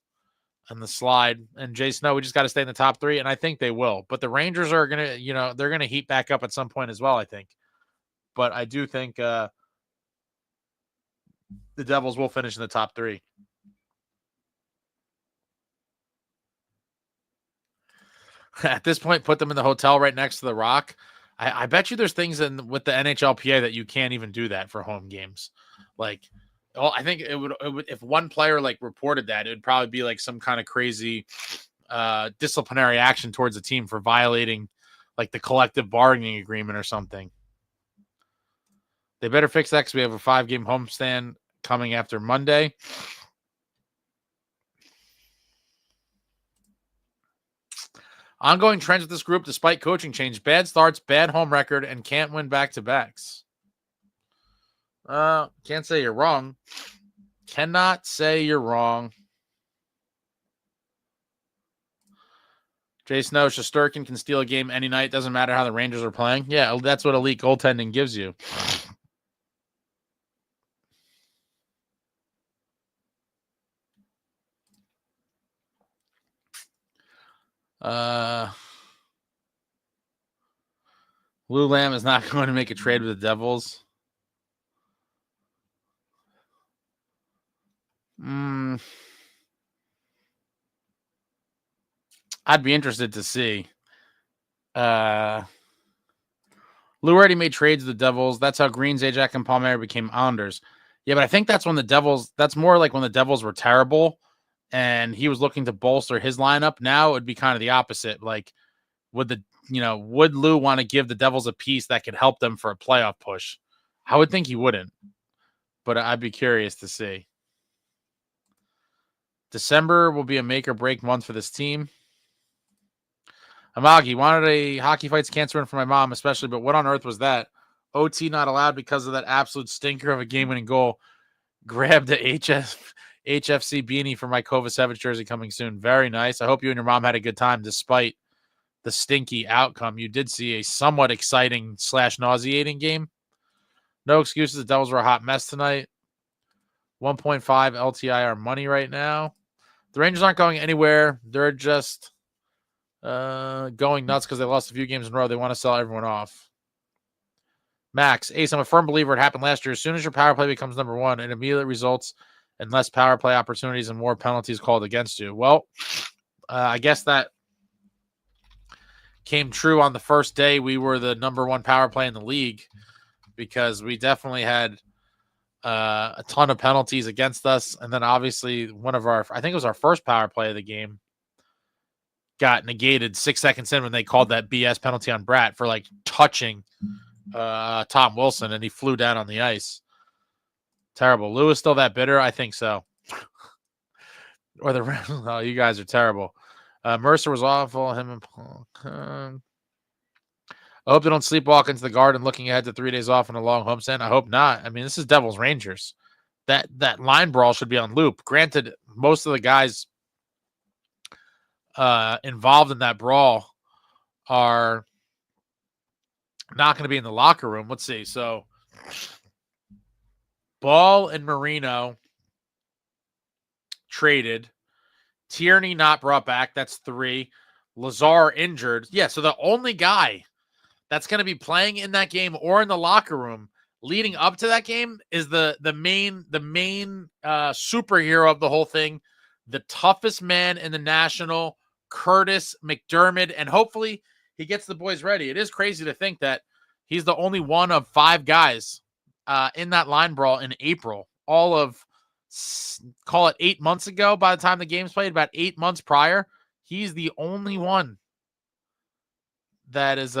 on the slide. And Jay Snow, we just got to stay in the top 3, and I think they will. But the Rangers are going to, they're going to heat back up at some point as well, I think. But I do think the Devils will finish in the top 3. At this point, put them in the hotel right next to the Rock. I bet you there's things with the NHLPA that you can't even do that for home games. Like, I think it would if one player like reported that, it would probably be like some kind of crazy disciplinary action towards the team for violating like the collective bargaining agreement or something. They better fix that because we have a 5-game homestand coming after Monday. Ongoing trends with this group despite coaching change. Bad starts, bad home record, and can't win back-to-backs. Can't say you're wrong. Cannot say you're wrong. Jay Snow, Shesterkin can steal a game any night. Doesn't matter how the Rangers are playing. Yeah, that's what elite goaltending gives you. Lou Lamb is not going to make a trade with the Devils. I'd be interested to see. Lou already made trades with the Devils. That's how Green, Zajac, and Palmieri became Islanders. Yeah, but I think that's when the Devils, that's more like when the Devils were terrible and he was looking to bolster his lineup. Now it would be kind of the opposite. Like, would Lou want to give the Devils a piece that could help them for a playoff push? I would think he wouldn't, but I'd be curious to see. December will be a make or break month for this team. Amagi wanted a hockey fights cancer in for my mom, especially, but what on earth was that? OT not allowed because of that absolute stinker of a game-winning goal. Grabbed the HFC beanie for my Kovacevic jersey coming soon. Very nice. I hope you and your mom had a good time despite the stinky outcome. You did see a somewhat exciting / nauseating game. No excuses. The Devils were a hot mess tonight. 1.5 LTI our money right now. The Rangers aren't going anywhere. They're just going nuts because they lost a few games in a row. They want to sell everyone off. Max, Ace, I'm a firm believer it happened last year. As soon as your power play becomes number 1, it immediately results in less power play opportunities and more penalties called against you. Well, I guess that came true on the first day we were the number 1 power play in the league because we definitely had a ton of penalties against us. And then obviously I think it was our first power play of the game, got negated 6 seconds in when they called that BS penalty on Bratt for like touching Tom Wilson, and he flew down on the ice. Terrible. Lou is still that bitter? I think so. Or oh, you guys are terrible. Mercer was awful. Him and Paul. I hope they don't sleepwalk into the garden looking ahead to 3 days off and a long homestand. I hope not. I mean, this is Devils Rangers. That line brawl should be on loop. Granted, most of the guys involved in that brawl are not going to be in the locker room. Let's see. So Ball and Marino traded. Tierney not brought back. That's 3. Lazar injured. Yeah, so the only guy that's going to be playing in that game or in the locker room leading up to that game is the main superhero of the whole thing, the toughest man in the National, Curtis McDermott, and hopefully he gets the boys ready. It is crazy to think that he's the only one of 5 guys in that line brawl in April, all of, call it 8 months ago by the time the game's played, about 8 months prior. He's the only one that is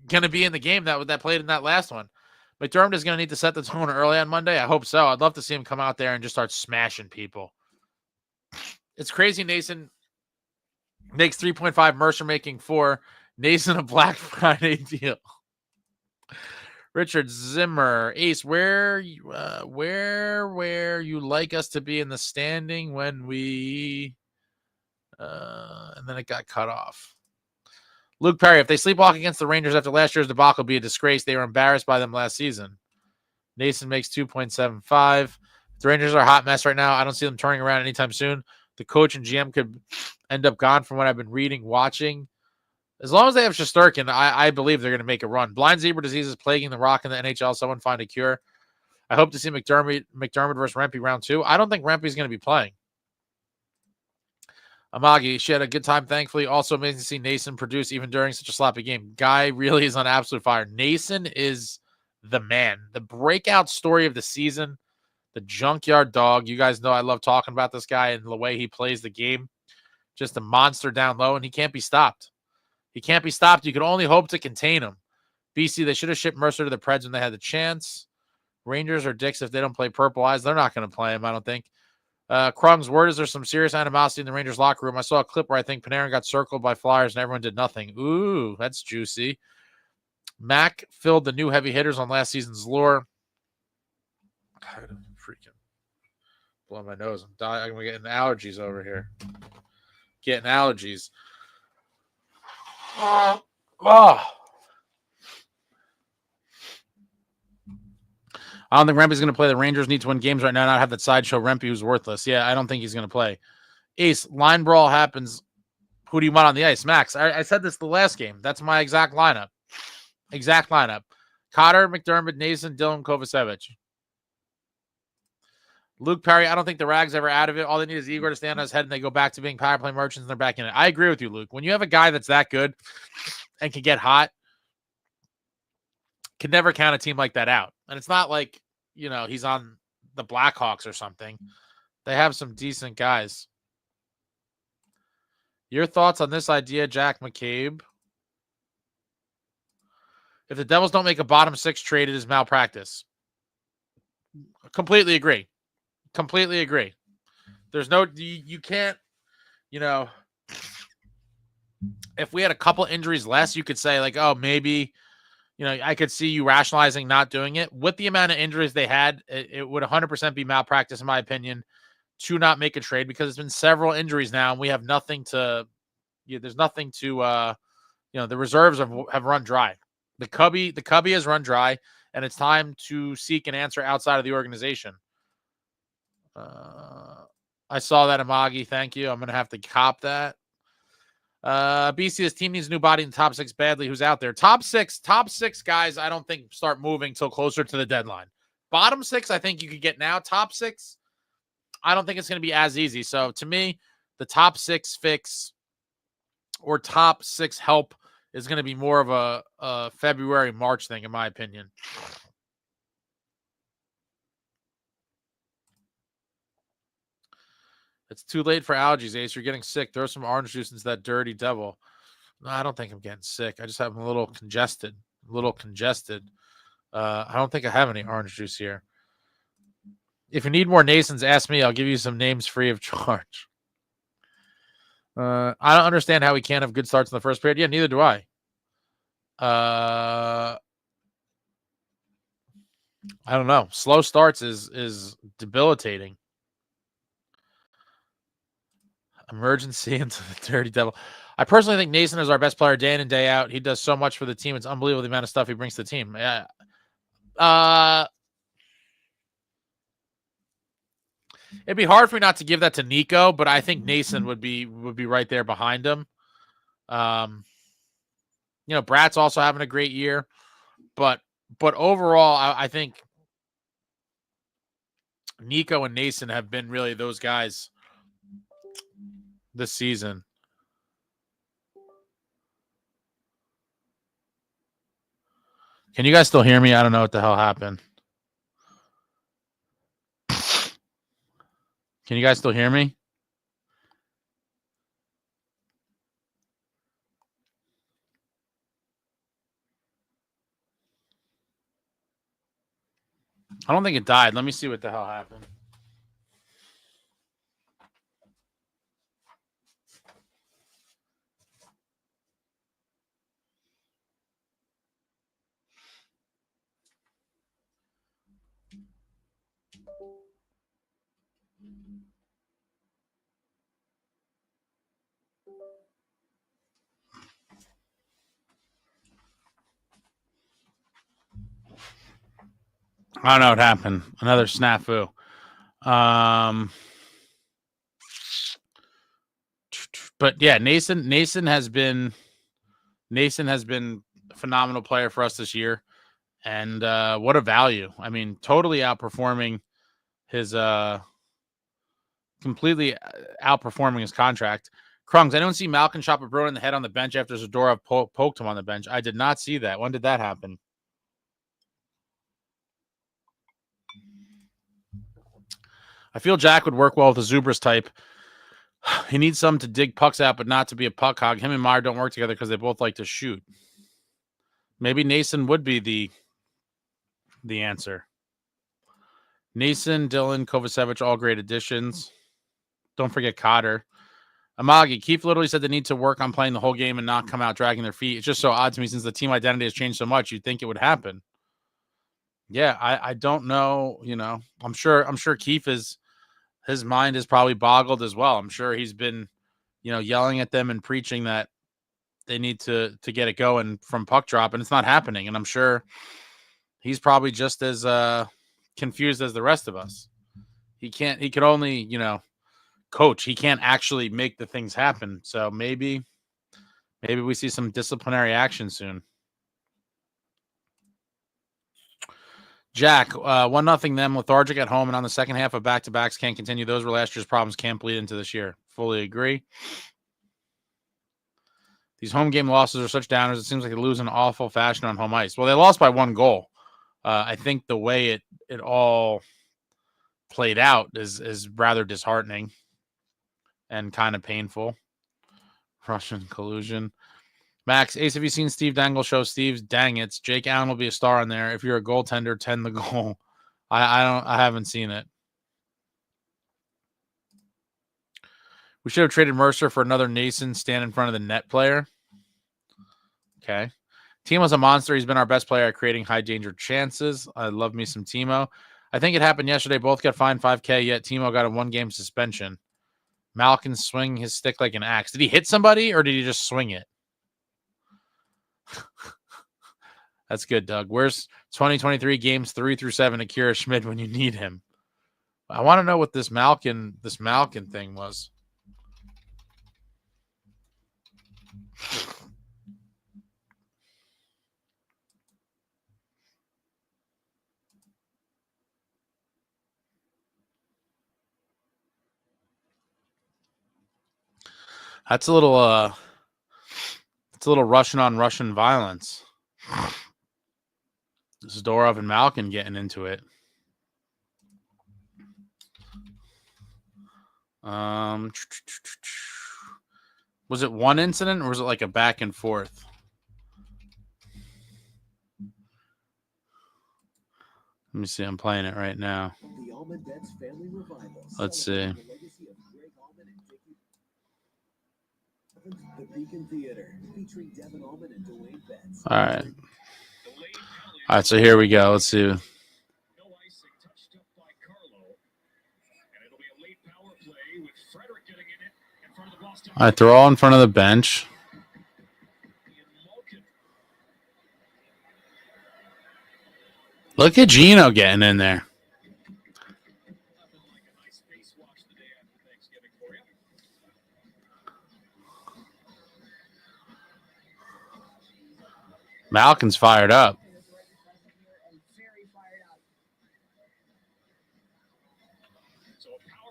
going to be in the game that played in that last one. McDermott is going to need to set the tone early on Monday. I hope so. I'd love to see him come out there and just start smashing people. It's crazy. Nason makes 3.5, Mercer making 4. Nason a Black Friday deal. Richard Zimmer, Ace, where you like us to be in the standing when we and then it got cut off. Luke Perry, if they sleepwalk against the Rangers after last year's debacle, it'll be a disgrace. They were embarrassed by them last season. Nason makes 2.75. The Rangers are a hot mess right now. I don't see them turning around anytime soon. The coach and GM could end up gone from what I've been reading, watching. As long as they have Shesterkin, I believe they're going to make a run. Blind zebra disease is plaguing the Rock in the NHL. Someone find a cure. I hope to see McDermott versus Rempe round 2. I don't think Rempe's going to be playing. Amagi, she had a good time, thankfully. Also amazing to see Nason produce even during such a sloppy game. Guy really is on absolute fire. Nason is the man. The breakout story of the season. The junkyard dog. You guys know I love talking about this guy and the way he plays the game. Just a monster down low, and he can't be stopped. He can't be stopped. You can only hope to contain him. BC, they should have shipped Mercer to the Preds when they had the chance. Rangers are dicks if they don't play Purple Eyes. They're not going to play him, I don't think. Krung's word is there's some serious animosity in the Rangers locker room. I saw a clip where I think Panarin got circled by Flyers and everyone did nothing. Ooh, that's juicy. Mac filled the new heavy hitters on last season's lure. God, I'm freaking blowing my nose. I'm dying. I'm getting allergies over here. Getting allergies. Oh. I don't think Rempe's going to play. The Rangers need to win games right now, not have that sideshow Rempe who's worthless. Yeah, I don't think he's going to play. Ace, line brawl happens. Who do you want on the ice? Max, I said this the last game. That's my exact lineup. Cotter, McDermott, Nason, Dylan, Kovacevic. Luke Perry, I don't think the Rag's ever out of it. All they need is Igor to stand on his head and they go back to being power play merchants and they're back in it. I agree with you, Luke. When you have a guy that's that good and can get hot, can never count a team like that out. And it's not like, he's on the Blackhawks or something. They have some decent guys. Your thoughts on this idea, Jack McCabe? If the Devils don't make a bottom 6 trade, it is malpractice. Completely agree. There's no, you can't, if we had a couple injuries less, you could say like, oh, maybe, I could see you rationalizing not doing it. With the amount of injuries they had, it would 100% be malpractice, in my opinion, to not make a trade because it's been several injuries now and we have nothing to, there's nothing to, the reserves have run dry. The cubby has run dry and it's time to seek an answer outside of the organization. I saw that, Amagi. Thank you. I'm going to have to cop that. BC, this team needs a new body in the top 6 badly. Who's out there? Top six guys, I don't think start moving till closer to the deadline. Bottom 6, I think you could get now. Top 6, I don't think it's going to be as easy. So to me, the top 6 fix or top 6 help is going to be more of a February, March thing, in my opinion. It's too late for allergies, Ace. You're getting sick. Throw some orange juice into that dirty devil. No, I don't think I'm getting sick. I just have a little congested. I don't think I have any orange juice here. If you need more Nasons, ask me. I'll give you some names free of charge. I don't understand how we can't have good starts in the first period. Yeah, neither do I. I don't know. Slow starts is debilitating. Emergency into the dirty devil. I personally think Nason is our best player day in and day out. He does so much for the team. It's unbelievable the amount of stuff he brings to the team. It'd be hard for me not to give that to Nico, but I think Nason would be right there behind him. Brat's also having a great year, but overall, I think Nico and Nason have been really those guys this season. Can you guys still hear me? I don't know what the hell happened. Can you guys still hear me? I don't think it died. Let me see what the hell happened. I don't know what happened. Another snafu. But yeah, Nason has been a phenomenal player for us this year, and what a value! I mean, totally outperforming his completely outperforming his contract. Krungs, I don't see Malkin chop a Bruin in the head on the bench after Zadorov poked him on the bench. I did not see that. When did that happen? I feel Jack would work well with a Zubris type. He needs some to dig pucks out, but not to be a puck hog. Him and Meyer don't work together because they both like to shoot. Maybe Nason would be the answer. Nason, Dylan, Kovacevic, all great additions. Don't forget Cotter. Amagi, Keith literally said they need to work on playing the whole game and not come out dragging their feet. It's just so odd to me since the team identity has changed so much. You'd think it would happen. Yeah, I don't know. I'm sure Keith his mind is probably boggled as well. I'm sure he's been, yelling at them and preaching that they need to get it going from puck drop, and it's not happening. And I'm sure he's probably just as confused as the rest of us. He could only, coach. He can't actually make the things happen. So maybe we see some disciplinary action soon. Jack, 1-0 them, lethargic at home, and on the second half of back-to-backs can't continue. Those were last year's problems, can't bleed into this year. Fully agree. These home game losses are such downers. It seems like they lose in awful fashion on home ice. Well, they lost by 1 goal. I think the way it all played out is rather disheartening and kind of painful. Russian collusion. Max, Ace, have you seen Steve Dangle show? Steve's dang it's Jake Allen will be a star in there. If you're a goaltender, tend the goal. I haven't seen it. We should have traded Mercer for another Nason stand in front of the net player. Okay. Timo's a monster. He's been our best player at creating high danger chances. I love me some Timo. I think it happened yesterday. Both got fined $5,000, yet Timo got a 1-game suspension. Malkin swinging his stick like an axe. Did he hit somebody or did he just swing it? That's good, Doug. Where's 2023 games 3 through 7 Akira Schmid when you need him? I want to know what this Malkin thing was. That's a little Russian on Russian violence. Zadorov and Malkin getting into it. Was it one incident or was it like a back and forth? Let me see. I'm playing it right now. Let's see. All right. All right, so here we go. Let's see. All right, they're all in front of the bench. Look at Gino getting in there. Malkin's fired up.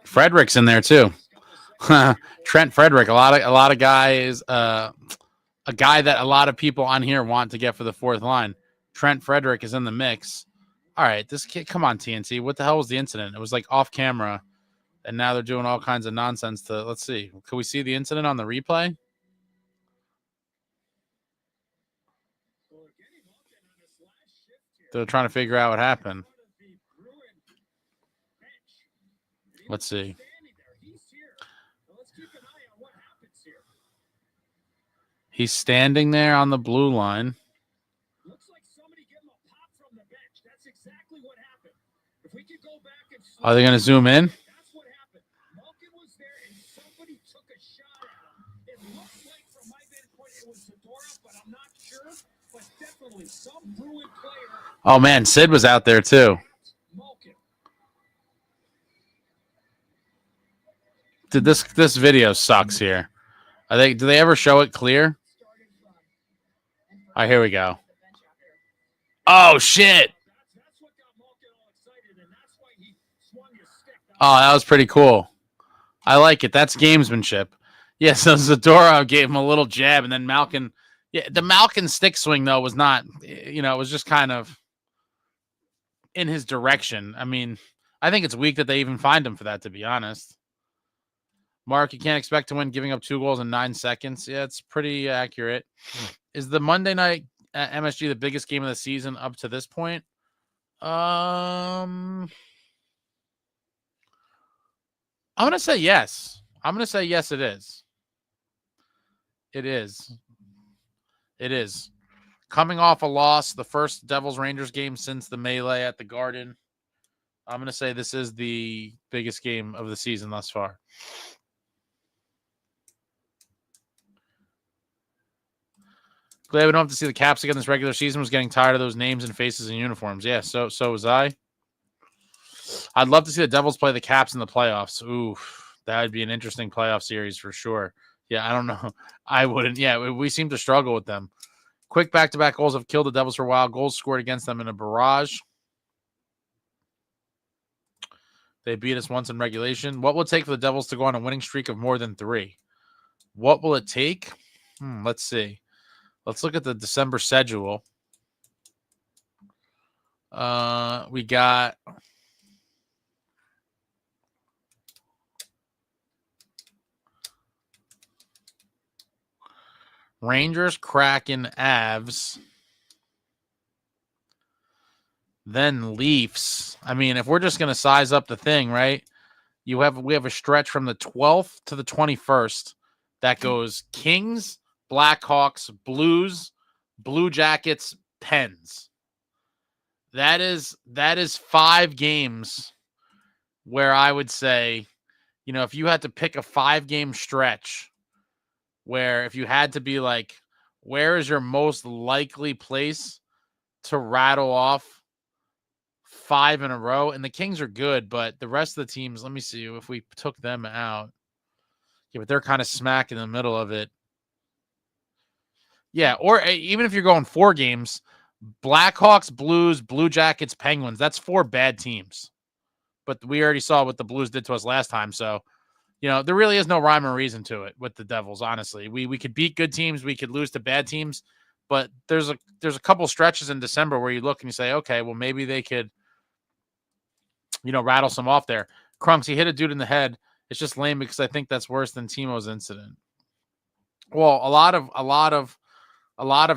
Frederick's in there too. Trent Frederick, a lot of guys, a guy that a lot of people on here want to get for the fourth line. Trent Frederick is in the mix. All right, this kid, come on, TNT. What the hell was the incident? It was like off camera, and now they're doing all kinds of nonsense to, let's see. Can we see the incident on the replay? They're trying to figure out what happened. Let's see. He's standing there on the blue line. Are they going to zoom in? Oh, man, Sid was out there too. Dude, this video sucks here. Do they ever show it clear? All right, here we go. Oh, shit. Oh, that was pretty cool. I like it. That's gamesmanship. Yeah, so Zadorov gave him a little jab, and then Malkin. Yeah, the Malkin stick swing, though, was not, it was just kind of in his direction. I mean, I think it's weak that they even fined him for that, to be honest. Mark, you can't expect to win giving up 2 goals in 9 seconds. Yeah, it's pretty accurate. Is the Monday night MSG the biggest game of the season up to this point? I'm going to say yes. I'm going to say yes, it is. It is. It is. Coming off a loss, the first Devils-Rangers game since the melee at the Garden, I'm going to say this is the biggest game of the season thus far. Glad we don't have to see the Caps again this regular season. Was getting tired of those names and faces and uniforms. Yeah, so was I. I'd love to see the Devils play the Caps in the playoffs. Ooh, that would be an interesting playoff series for sure. Yeah, I don't know. I wouldn't. Yeah, we seem to struggle with them. Quick back-to-back goals have killed the Devils for a while. Goals scored against them in a barrage. They beat us once in regulation. What will it take for the Devils to go on a winning streak of more than 3? What will it take? Let's see. Let's look at the December schedule. We got Rangers, Kraken, Avs, then Leafs. I mean, if we're just going to size up the thing, right? We have a stretch from the 12th to the 21st that goes Kings, Blackhawks, Blues, Blue Jackets, Pens. That is 5 games where I would say, if you had to pick a 5-game stretch where if you had to be like, where is your most likely place to rattle off 5 in a row? And the Kings are good, but the rest of the teams, let me see if we took them out. Yeah, but they're kind of smack in the middle of it. Yeah, or even if you're going 4 games, Blackhawks, Blues, Blue Jackets, Penguins, that's 4 bad teams. But we already saw what the Blues did to us last time, so there really is no rhyme or reason to it with the Devils, honestly. We could beat good teams, we could lose to bad teams, but there's a couple stretches in December where you look and you say, okay, well, maybe they could, rattle some off there. Krunks, he hit a dude in the head. It's just lame because I think that's worse than Timo's incident. Well, a lot of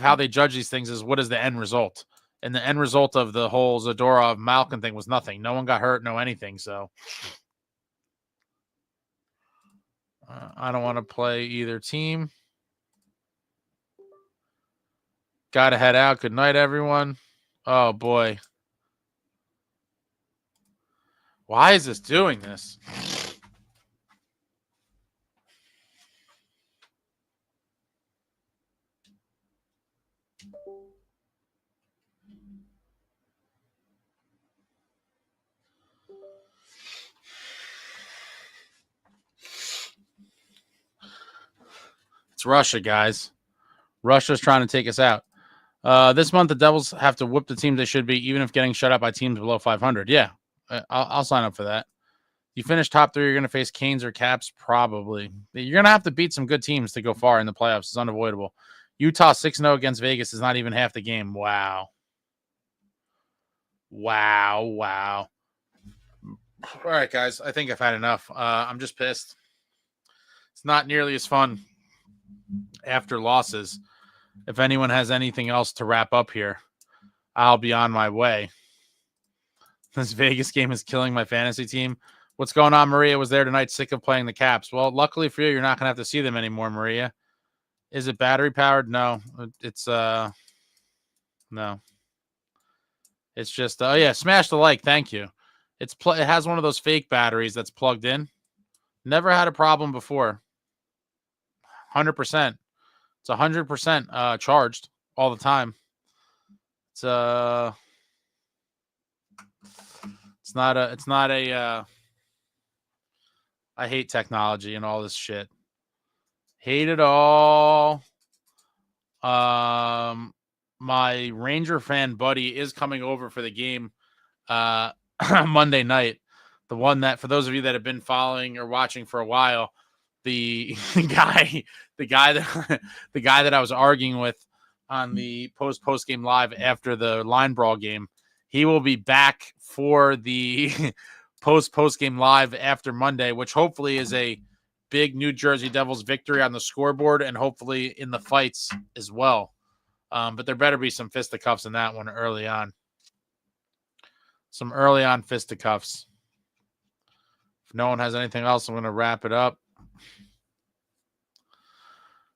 how they judge these things is what is the end result. And the end result of the whole Zadorov Malkin thing was nothing. No one got hurt, no anything. So I don't want to play either team. Got to head out. Good night, everyone. Oh, boy. Why is this doing this? It's Russia, guys. Russia's trying to take us out. This month, the Devils have to whip the teams they should be, even if getting shut out by teams below 500. Yeah, I'll sign up for that. You finish top 3, you're going to face Canes or Caps, probably. You're going to have to beat some good teams to go far in the playoffs. It's unavoidable. Utah 6-0 against Vegas is not even half the game. Wow. Wow. All right, guys. I think I've had enough. I'm just pissed. It's not nearly as fun after losses. If anyone has anything else to wrap up here, I'll be on my way. This Vegas game is killing my fantasy team. What's going on, Maria? Was there tonight, sick of playing the Caps. Well, luckily for you, you're not going to have to see them anymore, Maria. Is it battery powered? No. It's no. It's just oh yeah, smash the like. Thank you. It has one of those fake batteries that's plugged in. Never had a problem before. 100%. It's 100% charged all the time. It's not a I hate technology and all this shit. Hate it all. My Ranger fan buddy is coming over for the game Monday night. The one that, for those of you that have been following or watching for a while, the guy that I was arguing with on the post-game live after the line brawl game, he will be back for the post-game live after Monday, which hopefully is a big New Jersey Devils victory on the scoreboard and hopefully in the fights as well. But there better be some fisticuffs in that one early on. Some early on fisticuffs. If no one has anything else, I'm going to wrap it up.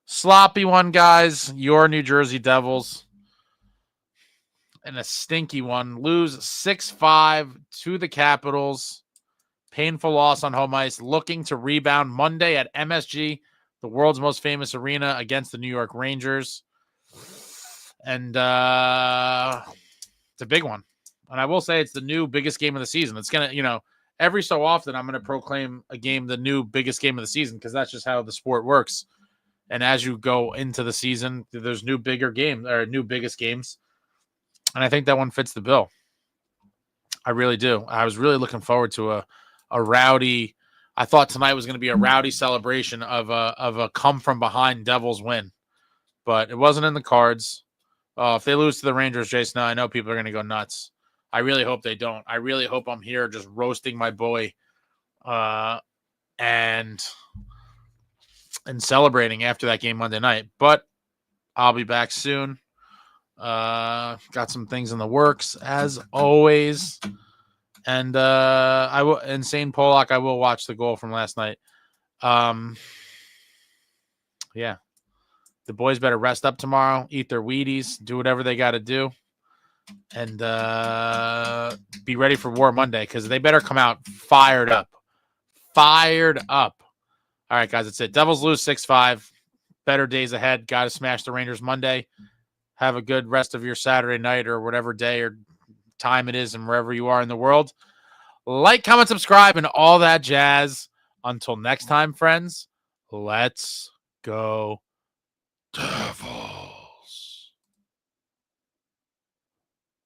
Sloppy one, guys. Your New Jersey Devils. And a stinky one. Lose 6-5 to the Capitals. Painful loss on home ice. Looking to rebound Monday at MSG, the world's most famous arena, against the New York Rangers. And it's a big one. And I will say it's the new biggest game of the season. It's going to, every so often I'm going to proclaim a game the new biggest game of the season because that's just how the sport works. And as you go into the season, there's new bigger games or new biggest games. And I think that one fits the bill. I really do. I was really looking forward to a rowdy. I thought tonight was going to be a rowdy celebration of a come from behind Devils win, but it wasn't in the cards. If they lose to the Rangers, Jason, I know people are going to go nuts. I really hope they don't. I really hope I'm here just roasting my boy, and celebrating after that game Monday night. But I'll be back soon. Got some things in the works as always. And I will, Insane Pollock, I will watch the goal from last night. Yeah. The boys better rest up tomorrow, eat their Wheaties, do whatever they got to do, and be ready for War Monday because they better come out fired up. Fired up. All right, guys, that's it. Devils lose 6-5. Better days ahead. Got to smash the Rangers Monday. Have a good rest of your Saturday night or whatever day or time it is and wherever you are in the world. Like, comment, subscribe, and all that jazz. Until next time, friends, let's go Devils.